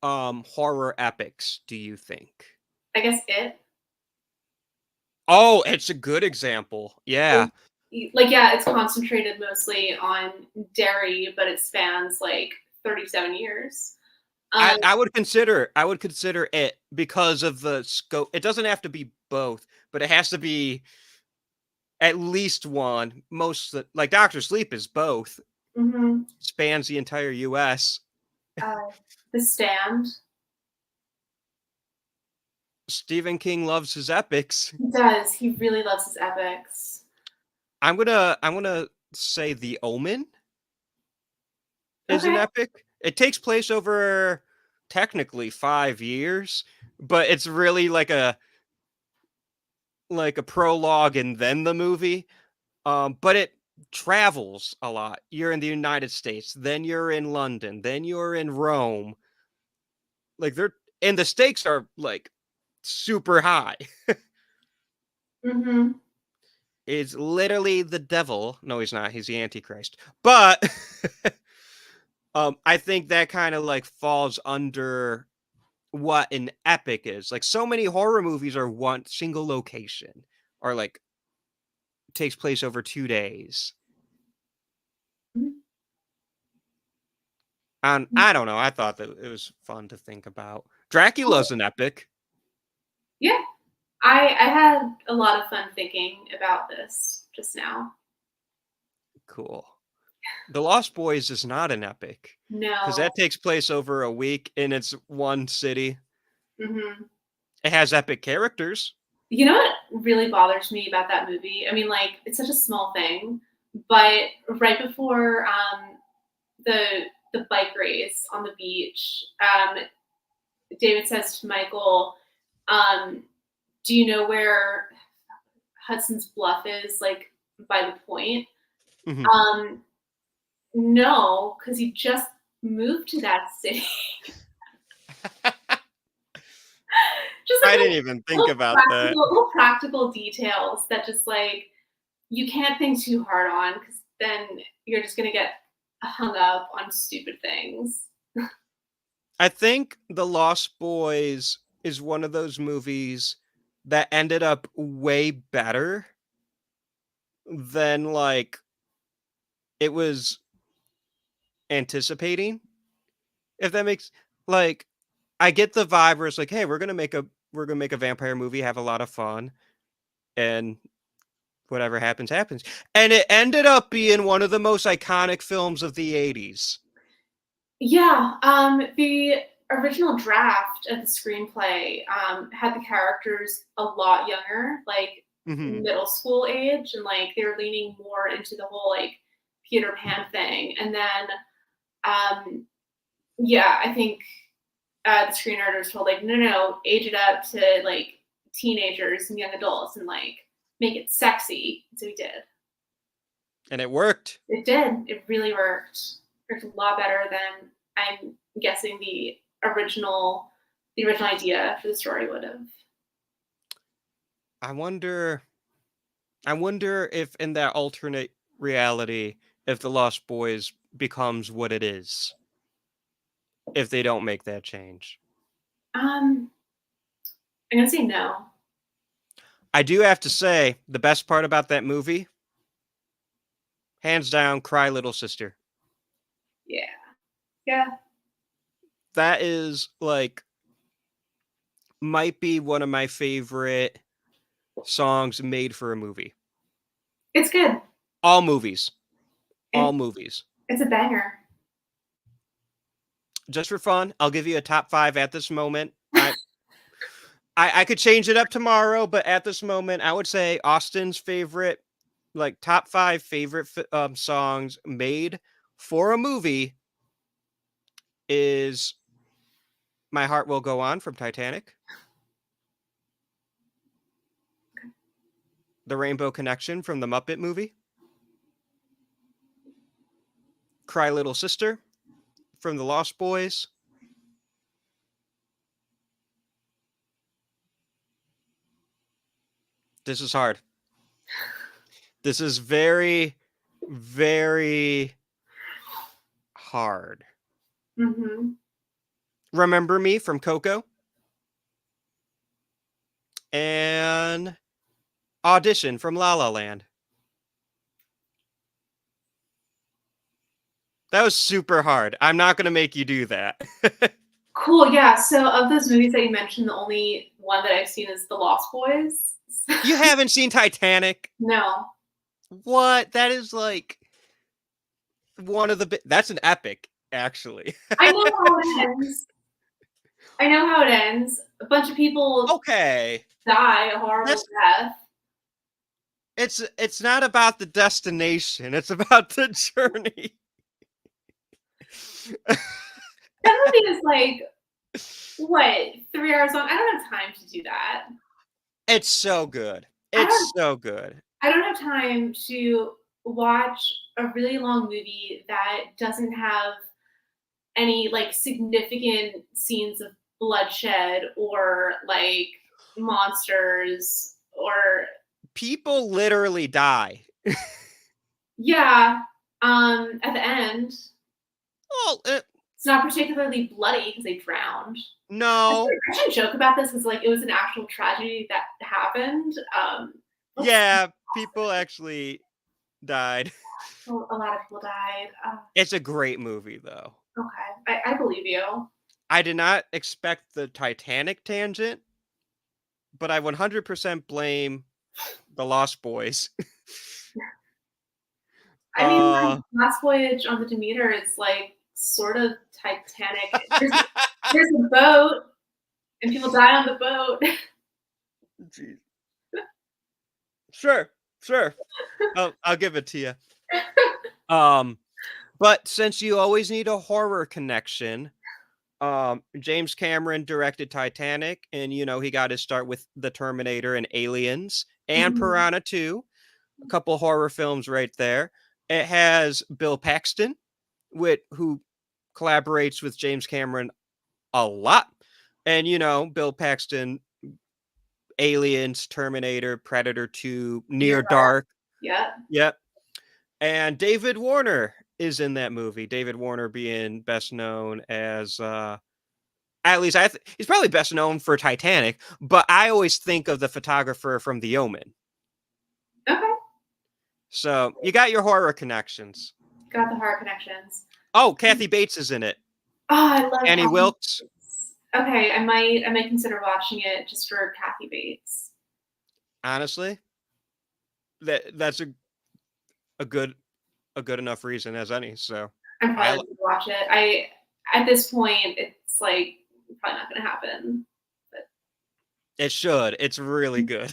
horror epics, do you think? I guess It. Oh, it's a good example. Yeah. It's concentrated mostly on Derry, but it spans like 37 years. I would consider it because of the scope. It doesn't have to be both, but it has to be at least one. Like Dr. Sleep is both. Mm-hmm. Spans the entire US. The Stand. Stephen King loves his epics. He does. He really loves his epics. I'm gonna say The Omen is an epic. It takes place over technically 5 years, but it's really like a prologue and then the movie. But it travels a lot. You're in the United States, then you're in London, then you're in Rome. Like, and the stakes are like super high. Mm-hmm. Is literally the devil. No, he's not. He's the Antichrist. But I think that kind of like falls under what an epic is. Like, so many horror movies are one single location, or like takes place over 2 days. Mhm. And I don't know, I thought that it was fun to think about. Dracula's an epic. Yeah, I had a lot of fun thinking about this just now. Cool. The Lost Boys is not an epic, because No. that takes place over a week and it's one city. Mhm. It has epic characters. You know what really bothers me about that movie? I mean, like, it's such a small thing, but right before the bike race on the beach, David says to Michael, um, "Do you know where Hudson's Bluff is? Like by the point?" Mhm. No, because he just moved to that city. Just like I didn't even think about that. little practical details that just like you can't think too hard on because then you're just gonna get hung up on stupid things. I think The Lost Boys is one of those movies that ended up way better than, like, it was anticipating, if that makes like, I get the vibe where it's like, "Hey, we're gonna make a vampire movie, have a lot of fun, and whatever happens, happens." And it ended up being one of the most iconic films of the '80s. Yeah, the original draft of the screenplay had the characters a lot younger, like Mhm. middle school age, and like they were leaning more into the whole like Peter Pan thing. And then, yeah, I think the screenwriters told like, no, no, no, age it up to like teenagers and young adults, and like make it sexy. So we did. And it worked. It did. It really worked. Worked a lot better than I'm guessing the original idea for the story would have. I wonder I wonder if in that alternate reality, if The Lost Boys becomes what it is, if they don't make that change. Um, I'm gonna say no. I do have to say, the best part about that movie, hands down, Cry Little Sister. Yeah. Yeah. That is, like, might be one of my favorite songs made for a movie. It's good. All movies. All It, movies. it's a banger. Just for fun, I'll give you a top 5 at this moment. I could change it up tomorrow, but at this moment, I would say Austin's favorite, like, top 5 favorite songs made for a movie is My Heart Will Go On from Titanic, The Rainbow Connection from the Muppet movie, Cry Little Sister from The Lost Boys. This is hard. This is very, very hard. Mm-hmm. Remember Me from Coco, and Audition from La La Land. That was super hard. I'm not gonna make you do that. Cool. Yeah. So of those movies that you mentioned, the only one that I've seen is The Lost Boys. You haven't seen Titanic? No. What? That is like one of the that's an epic, actually. I know how it ends. I know how it ends. A bunch of people Okay. die a horrible That's death. it's not about the destination, it's about the journey. That movie is like what, 3 hours long? I don't have time to do that. It's so good. I don't It's so good. I don't have time to watch a really long movie that doesn't have any like significant scenes of bloodshed or like monsters or People literally die. yeah, at the end. Well, It's not particularly bloody because they drowned. No. I shouldn't joke about this because like it was an actual tragedy that happened. Yeah, people actually died. A lot of people died. It's a great movie, though. Okay, I believe you. I did not expect the Titanic tangent, but I 100% blame the Lost Boys. I mean, like, Last Voyage on the Demeter is like sort of Titanic. There's a boat, and people die on the boat. Jeez. Sure. I'll give it to you. But since you always need a horror connection, James Cameron directed Titanic, and he got his start with The Terminator and Aliens and Piranha 2, a couple horror films right there. It has Bill Paxton, who collaborates with James Cameron a lot. And Bill Paxton, Aliens, Terminator, Predator 2, Near Dark. Yep. And David Warner is in that movie. David Warner being best known as at least he's probably best known for Titanic, but I always think of the photographer from The Omen. Okay. So you got your horror connections. Got the horror connections. Oh, Kathy Bates is in it. Oh, I love Annie Wilkes. Okay, I might consider watching it just for Kathy Bates. Honestly, that's a good enough reason as any. So I'm probably going to watch it. At this point, it's like probably not going to happen. But it should. It's really good.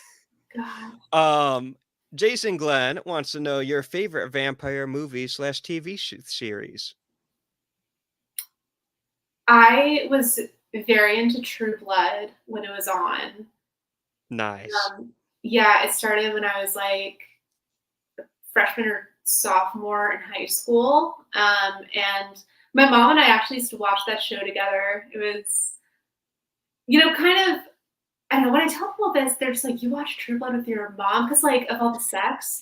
God. Jason Glenn wants to know your favorite vampire movie / TV series. I was very into True Blood when it was on. Nice. Yeah, it started when I was like a freshman or sophomore in high school. And my mom and I actually used to watch that show together. It was, kind of, I don't know, when I tell people this, they're just like, you watch True Blood with your mom? Because, like, of all the sex.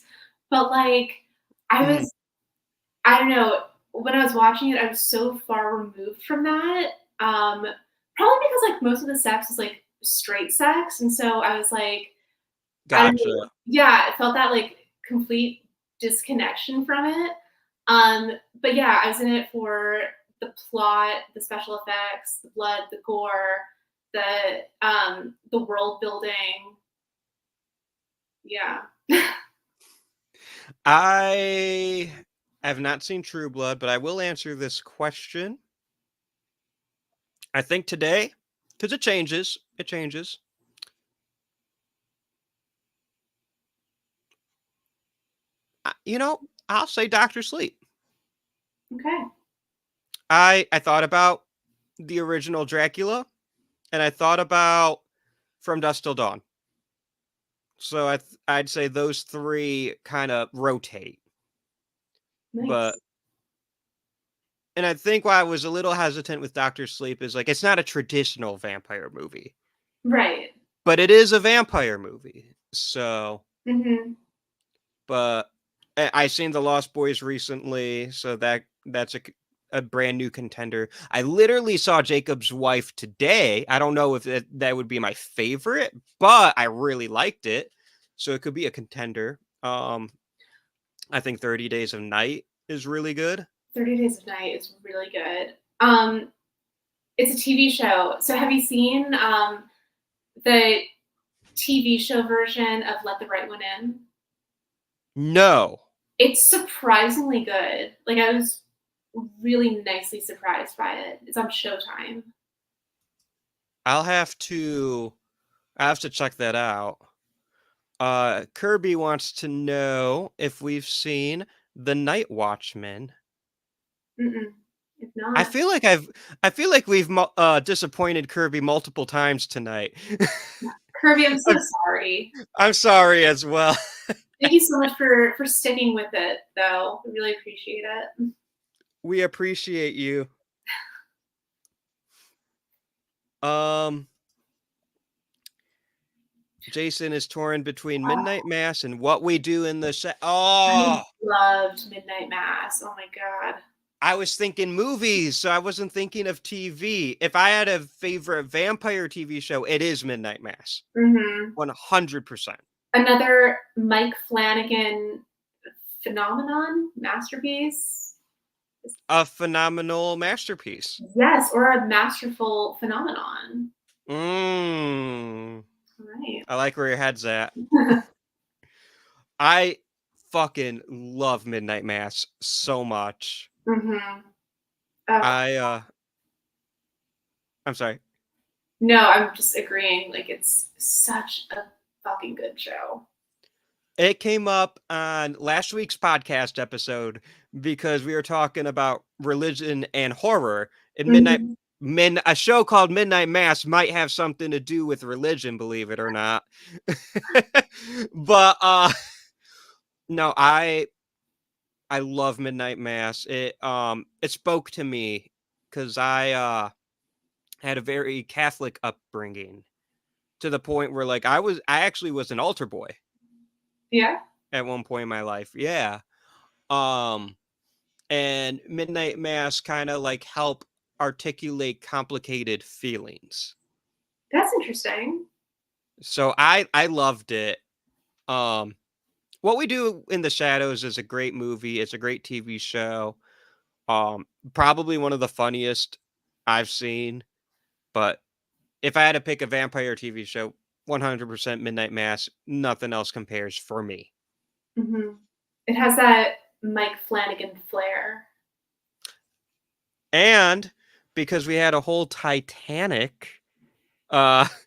But, like, I don't know, when I was watching it, I was so far removed from that. Probably because, like, most of the sex was, like, straight sex. And so I was like, gotcha. Yeah, I felt that, like, complete disconnection from it. But yeah, I was in it for the plot, the special effects, the blood, the gore, the world building. Yeah. I have not seen True Blood, but I will answer this question. I think today, because it changes. I'll say Dr. Sleep. Okay. I thought about the original Dracula, and I thought about From Dusk Till Dawn. So I'd say those three kind of rotate. Nice. And I think why I was a little hesitant with Dr. Sleep is like it's not a traditional vampire movie. Right. But it is a vampire movie. So but I've seen The Lost Boys recently, so that's a brand new contender. I literally saw Jacob's Wife today. I don't know if that would be my favorite, but I really liked it. So it could be a contender. I think 30 Days of Night is really good. 30 Days of Night is really good. It's a TV show. So have you seen the TV show version of Let the Right One In? No. It's surprisingly good. Like, I was really nicely surprised by it. It's on Showtime. I'll have to check that out. Kirby wants to know if we've seen The Night Watchman. If not, I feel like we've disappointed Kirby multiple times tonight. Kirby, I'm so sorry. I'm sorry as well. Thank you so much for sticking with it, though. I really appreciate it. We appreciate you. Jason is torn between Midnight Mass and What We Do in the Oh, I loved Midnight Mass. Oh my god. I was thinking movies, so I wasn't thinking of TV. If I had a favorite vampire TV show, it is Midnight Mass. Mm-hmm. 100%. Another Mike Flanagan phenomenon, masterpiece. A phenomenal masterpiece. Yes, or a masterful phenomenon. Right. Right. I like where your head's at. I fucking love Midnight Mass so much. Mm-hmm. I'm sorry. No, I'm just agreeing. Like, it's such a fucking good show. It came up on last week's podcast episode because we were talking about religion and horror. And a show called Midnight Mass might have something to do with religion, believe it or not. But no, I love Midnight Mass. It spoke to me because I had a very Catholic upbringing to the point where like I actually was an altar boy. Yeah. At one point in my life. Yeah. And Midnight Mass kind of like help articulate complicated feelings. That's interesting. So I loved it. What We Do in the Shadows is a great movie. It's a great TV show. Probably one of the funniest I've seen. But if I had to pick a vampire TV show, 100% Midnight Mass. Nothing else compares for me. Mm-hmm. It has that Mike Flanagan flair. And because we had a whole Titanic tangent,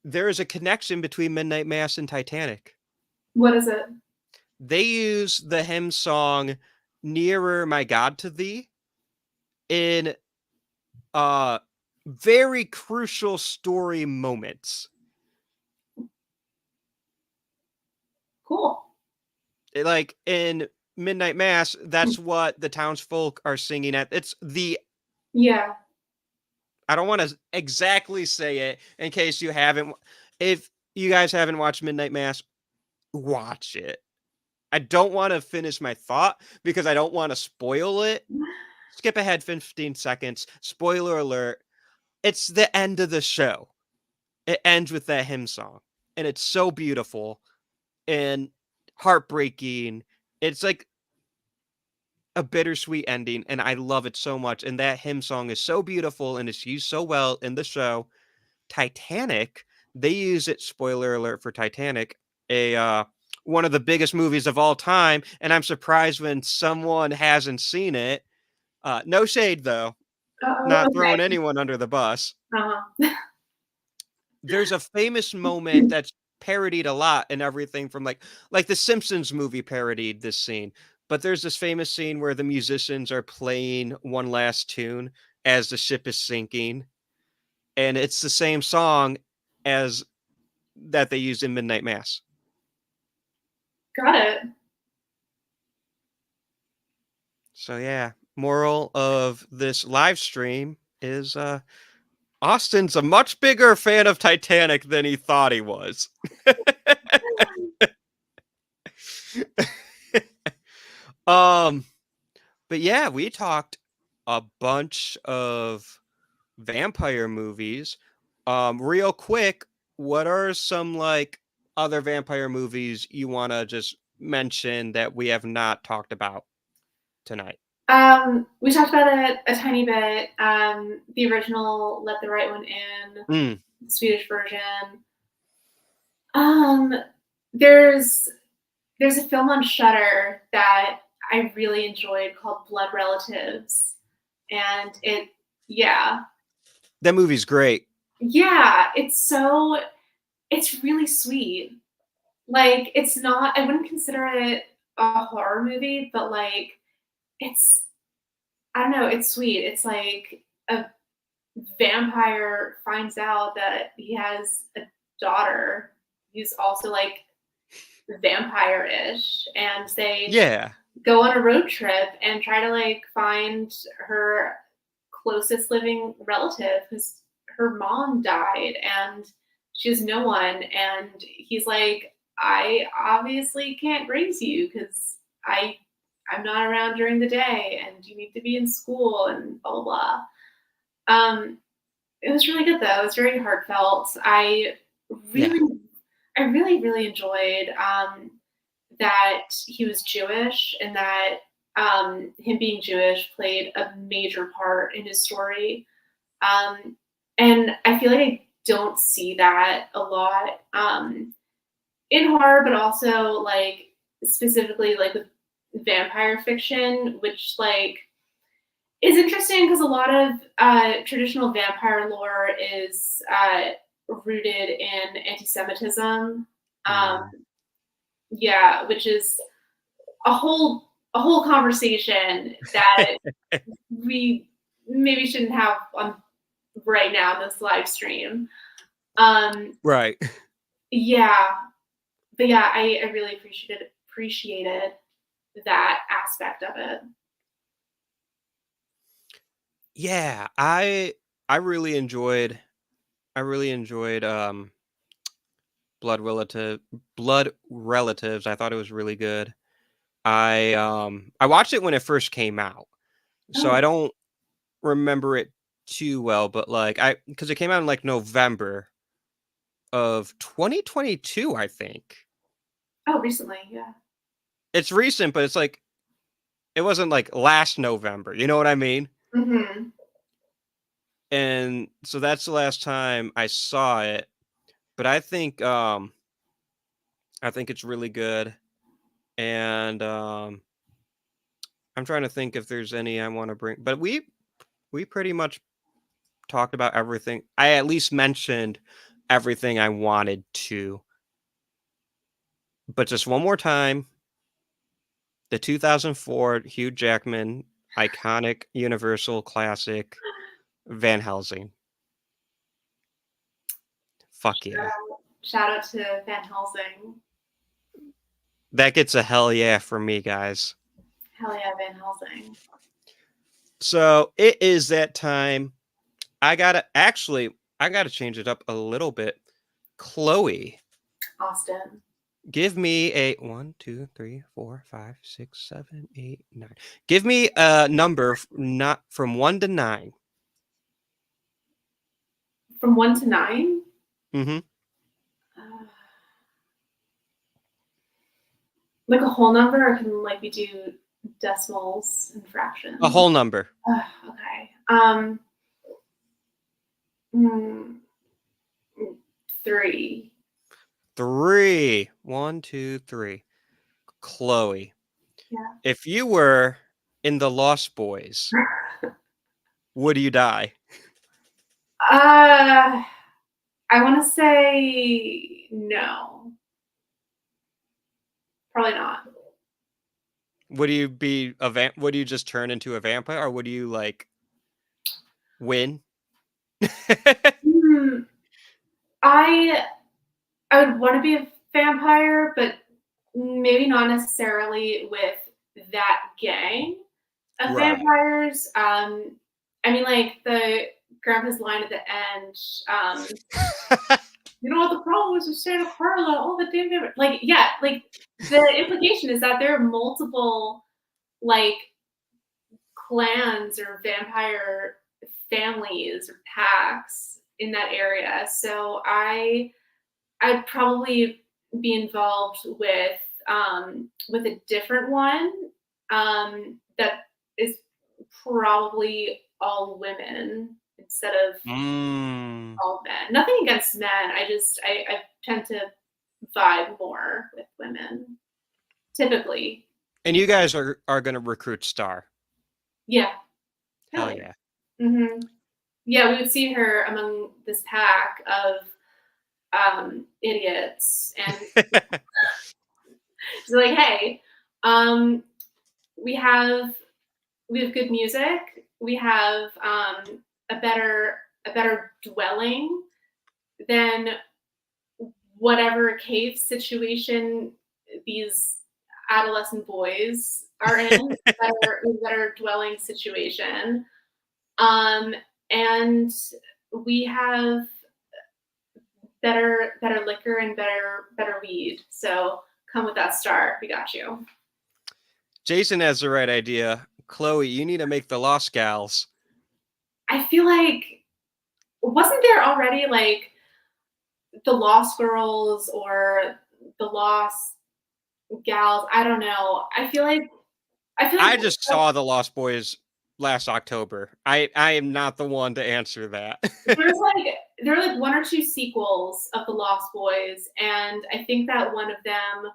there is a connection between Midnight Mass and Titanic. What is it? They use the hymn song Nearer My God to Thee in very crucial story moments. Cool. Like in Midnight Mass, that's what the townsfolk are singing at. It's the Yeah. I don't want to exactly say it in case you haven't. If you guys haven't watched Midnight Mass, watch it. I don't want to finish my thought because I don't want to spoil it. Skip ahead 15 seconds. Spoiler alert. It's the end of the show. It ends with that hymn song. And it's so beautiful and heartbreaking. It's like a bittersweet ending, and I love it so much. And that hymn song is so beautiful and it's used so well in the show. Titanic, they use it, spoiler alert for Titanic, one of the biggest movies of all time, and I'm surprised when someone hasn't seen it. No shade though. Not throwing anyone under the bus. There's a famous moment that's parodied a lot and everything from like the Simpsons movie parodied this scene. But there's this famous scene where the musicians are playing one last tune as the ship is sinking. And it's the same song as that they use in Midnight Mass. Got it. So yeah, moral of this live stream is Austin's a much bigger fan of Titanic than he thought he was. But yeah, we talked a bunch of vampire movies. Real quick, what are some like other vampire movies you want to just mention that we have not talked about tonight? We talked about it a tiny bit. The original Let the Right One In, the Swedish version. There's a film on Shudder that I really enjoyed called Blood Relatives. And that movie's great. Yeah, it's really sweet. Like, it's not, I wouldn't consider it a horror movie, but like, I don't know, it's sweet. It's like a vampire finds out that he has a daughter who's also like vampire-ish, and they go on a road trip and try to like find her closest living relative because her mom died and she has no one, and he's like, I obviously can't raise you because I'm not around during the day, and you need to be in school, and blah blah blah. It was really good though. It was very heartfelt. Yeah. I really enjoyed that he was Jewish, and that him being Jewish played a major part in his story. And I feel like I don't see that a lot in horror, but also like specifically like with vampire fiction, which like is interesting because a lot of traditional vampire lore is rooted in anti-Semitism. Yeah, which is a whole conversation that we maybe shouldn't have on right now in this live stream. Right. Yeah, but yeah, I really appreciated that aspect of it. Yeah, I really enjoyed Blood Relatives. I thought it was really good. I watched it when it first came out, so I Oh, don't remember it too well, but like because it came out in like November of 2022, I think. oh, recently, yeah. It's recent, but it's like it wasn't like last November. You know what I mean? Hmm. And so that's the last time I saw it. But I think it's really good. And I'm trying to think if there's any I want to bring, but we pretty much talked about everything. I at least mentioned everything I wanted to. But just one more time, the 2004 Hugh Jackman iconic Universal classic Van Helsing. Fuck yeah. Shout out to Van Helsing. That gets a hell yeah from me, guys. Hell yeah, Van Helsing. So it is that time. I gotta change it up a little bit. Chloe, Austin. give me a 1, 2, 3, 4, 5, 6, 7, 8, 9. Give me a number not from 1 to 9. From 1 to 9? Mm-hmm. Uh, like a whole number, or can like we do decimals and fractions? A whole number. Okay. Hmm, 3. 3. 1, 2, 3. Chloe, Yeah. if you were in the Lost Boys, would you die? I want to say no. Probably not. Would you be would you just turn into a vampire, or would you like win? Hmm, I I would want to be a vampire, but maybe not necessarily with that gang of Right. vampires. I mean, like the grandpa's line at the end. You know what the problem was with Santa Carla? All the damn vampires. Like, yeah, like the implication is that there are multiple like clans or vampire families or packs in that area. So I'd probably be involved with a different one that is probably all women instead of Mm. all men. Nothing against men. I tend to vibe more with women typically. And you guys are gonna recruit Star. Yeah, hell Hell yeah. yeah. Hmm. Yeah, we would see her among this pack of idiots, and she's like, "Hey, um, we have good music. We have a better dwelling than whatever cave situation these adolescent boys are in. Better dwelling situation, um, and we have better liquor and better weed. So come with that, Star. We got you." Jason has the right idea. Chloe, you need to make the Lost Gals. I feel like wasn't there already like the Lost Girls or the Lost Gals? I don't know. I just saw the Lost Boys last October. I am not the one to answer that. there were like one or two sequels of the Lost Boys, and I think that one of them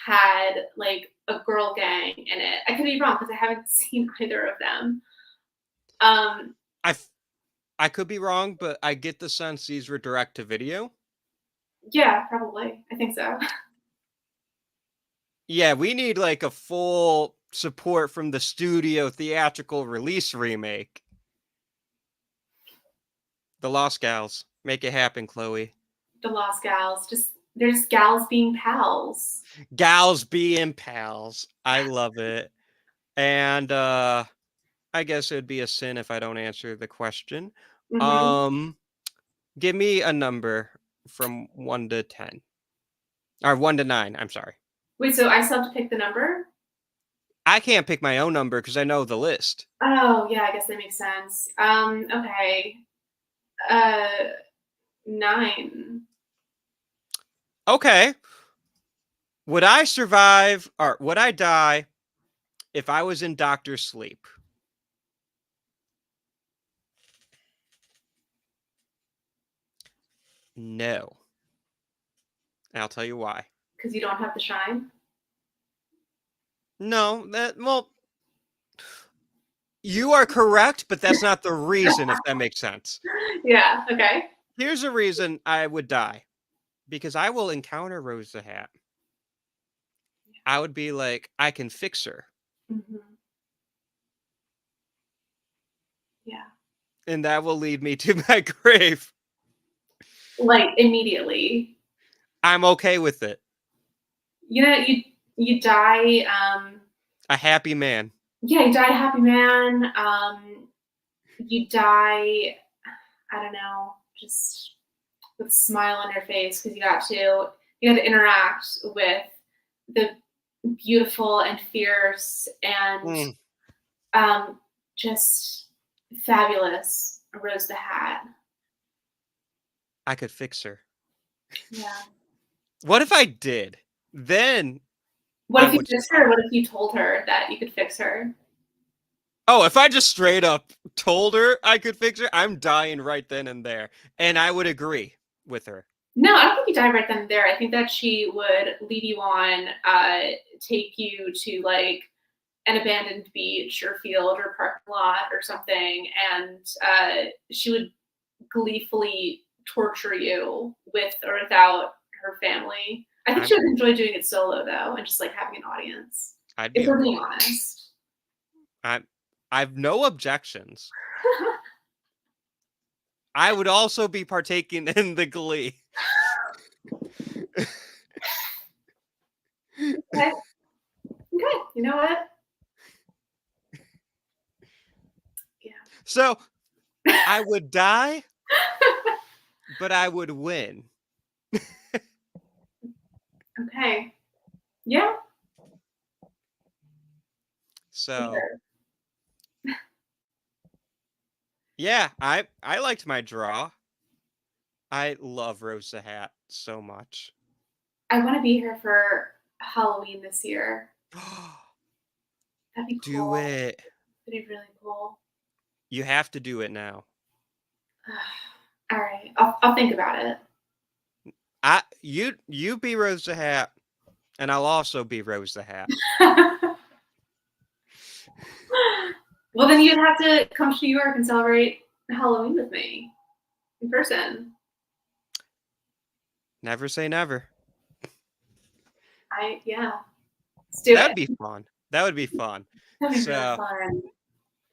had like a girl gang in it. I could be wrong because I haven't seen either of them. I could be wrong, but I get the sense these were direct to video. Yeah, probably. I think so. Yeah, we need like a full support from the studio theatrical release remake. The Lost Gals. Make it happen, Chloe. The Lost Gals. They're just gals being pals. Gals being pals. I love it. And I guess it'd be a sin if I don't answer the question. Mm-hmm. Give me a number from 1 to 10. Or 1 to 9, I'm sorry. Wait, so I still have to pick the number? I can't pick my own number because I know the list. Oh, yeah, I guess that makes sense. Okay. 9. Okay. Would I survive or would I die if I was in doctor's sleep? No. And I'll tell you why. Because you don't have the shine? No, you are correct, but that's not the reason, if that makes sense. Yeah, okay. Here's a reason I would die. Because I will encounter Rose the Hat. I would be like, I can fix her. Mm-hmm. Yeah. And that will lead me to my grave. Like, immediately. I'm okay with it. You know, you die... a happy man. Yeah, you die a happy man. You die, I don't know, just with a smile on your face because you got to interact with the beautiful and fierce and just fabulous Rose the Hat. I could fix her. Yeah. What if I did? Then what if you fixed her? What if you told her that you could fix her? Oh, if I just straight up told her I could fix her, I'm dying right then and there. And I would agree with her. No, I don't think you die right then and there. I think that she would lead you on, take you to like an abandoned beach or field or parking lot or something, and she would gleefully torture you with or without her family. I think she would enjoy doing it solo though, and just like having an audience. If we're being honest. I've no objections. I would also be partaking in the glee. Okay. You know what? Yeah. So I would die, but I would win. Okay. Yeah. So yeah, I liked my draw. I love Rose the Hat so much. I want to be here for Halloween this year. That'd be cool. Do it. That'd be really cool. You have to do it now. All right, I'll think about it. You be Rose the Hat, and I'll also be Rose the Hat. Well, then you'd have to come to New York and celebrate Halloween with me in person. Never say never. Yeah. Let's do That'd be fun. That would be fun. That'd be really fun.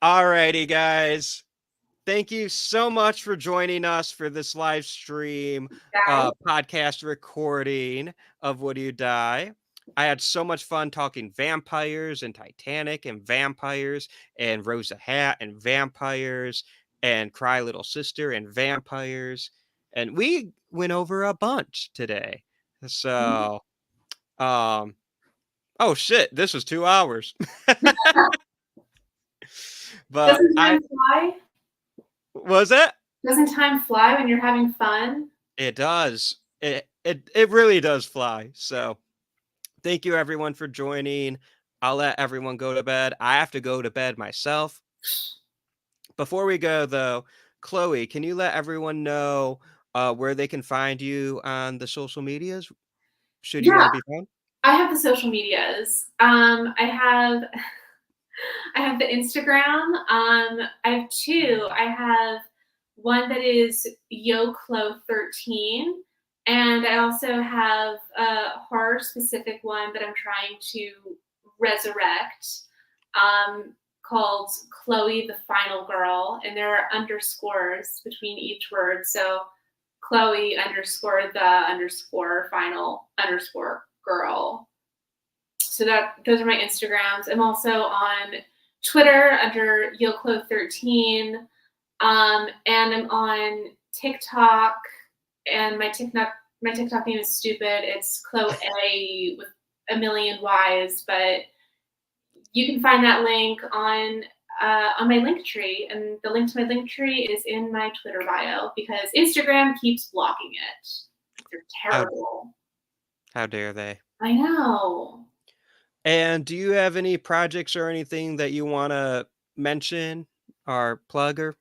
Alrighty, guys. Thank you so much for joining us for this live stream podcast recording of Would You Die? I had so much fun talking vampires and Titanic and vampires and Rose the Hat and vampires and Cry Little Sister and vampires. And we went over a bunch today. So, Oh shit, this was 2 hours. But Doesn't I time fly? was it? Doesn't time fly when you're having fun? It does. It really does fly. So thank you everyone for joining. I'll let everyone go to bed. I have to go to bed myself. Before we go though, Chloe, can you let everyone know where they can find you on the social medias? Should you want Yeah, to be found? I have the social medias. I have I have the Instagram. I have two. I have one that is YoClo13, and I also have a horror specific one that I'm trying to resurrect, called Chloe the Final Girl, and there are underscores between each word. So Chloe underscore the underscore final underscore girl. So those are my Instagrams. I'm also on Twitter under YoClo13, and I'm on TikTok, and my TikTok name is stupid. It's Chloé with a million Y's, but you can find that link on my link tree, and the link to my link tree is in my Twitter bio because Instagram keeps blocking it. They're How terrible. how dare they? I know. And do you have any projects or anything that you want to mention or plug or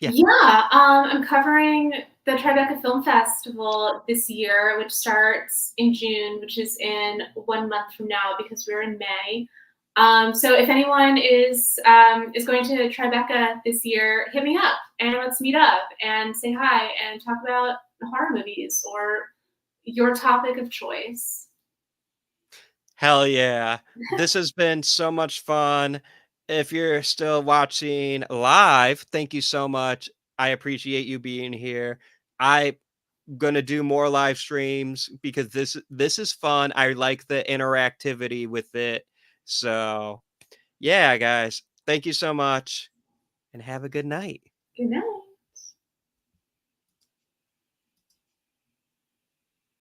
yeah. Yeah, I'm covering the Tribeca Film Festival this year, which starts in June, which is in 1 month from now because we're in May. So if anyone is going to Tribeca this year, hit me up and let's meet up and say hi and talk about horror movies or your topic of choice. Hell yeah. This has been so much fun. If you're still watching live, thank you so much. I appreciate you being here. I'm gonna do more live streams because this is fun. I like the interactivity with it. So yeah, guys, thank you so much and have a good night. Good night.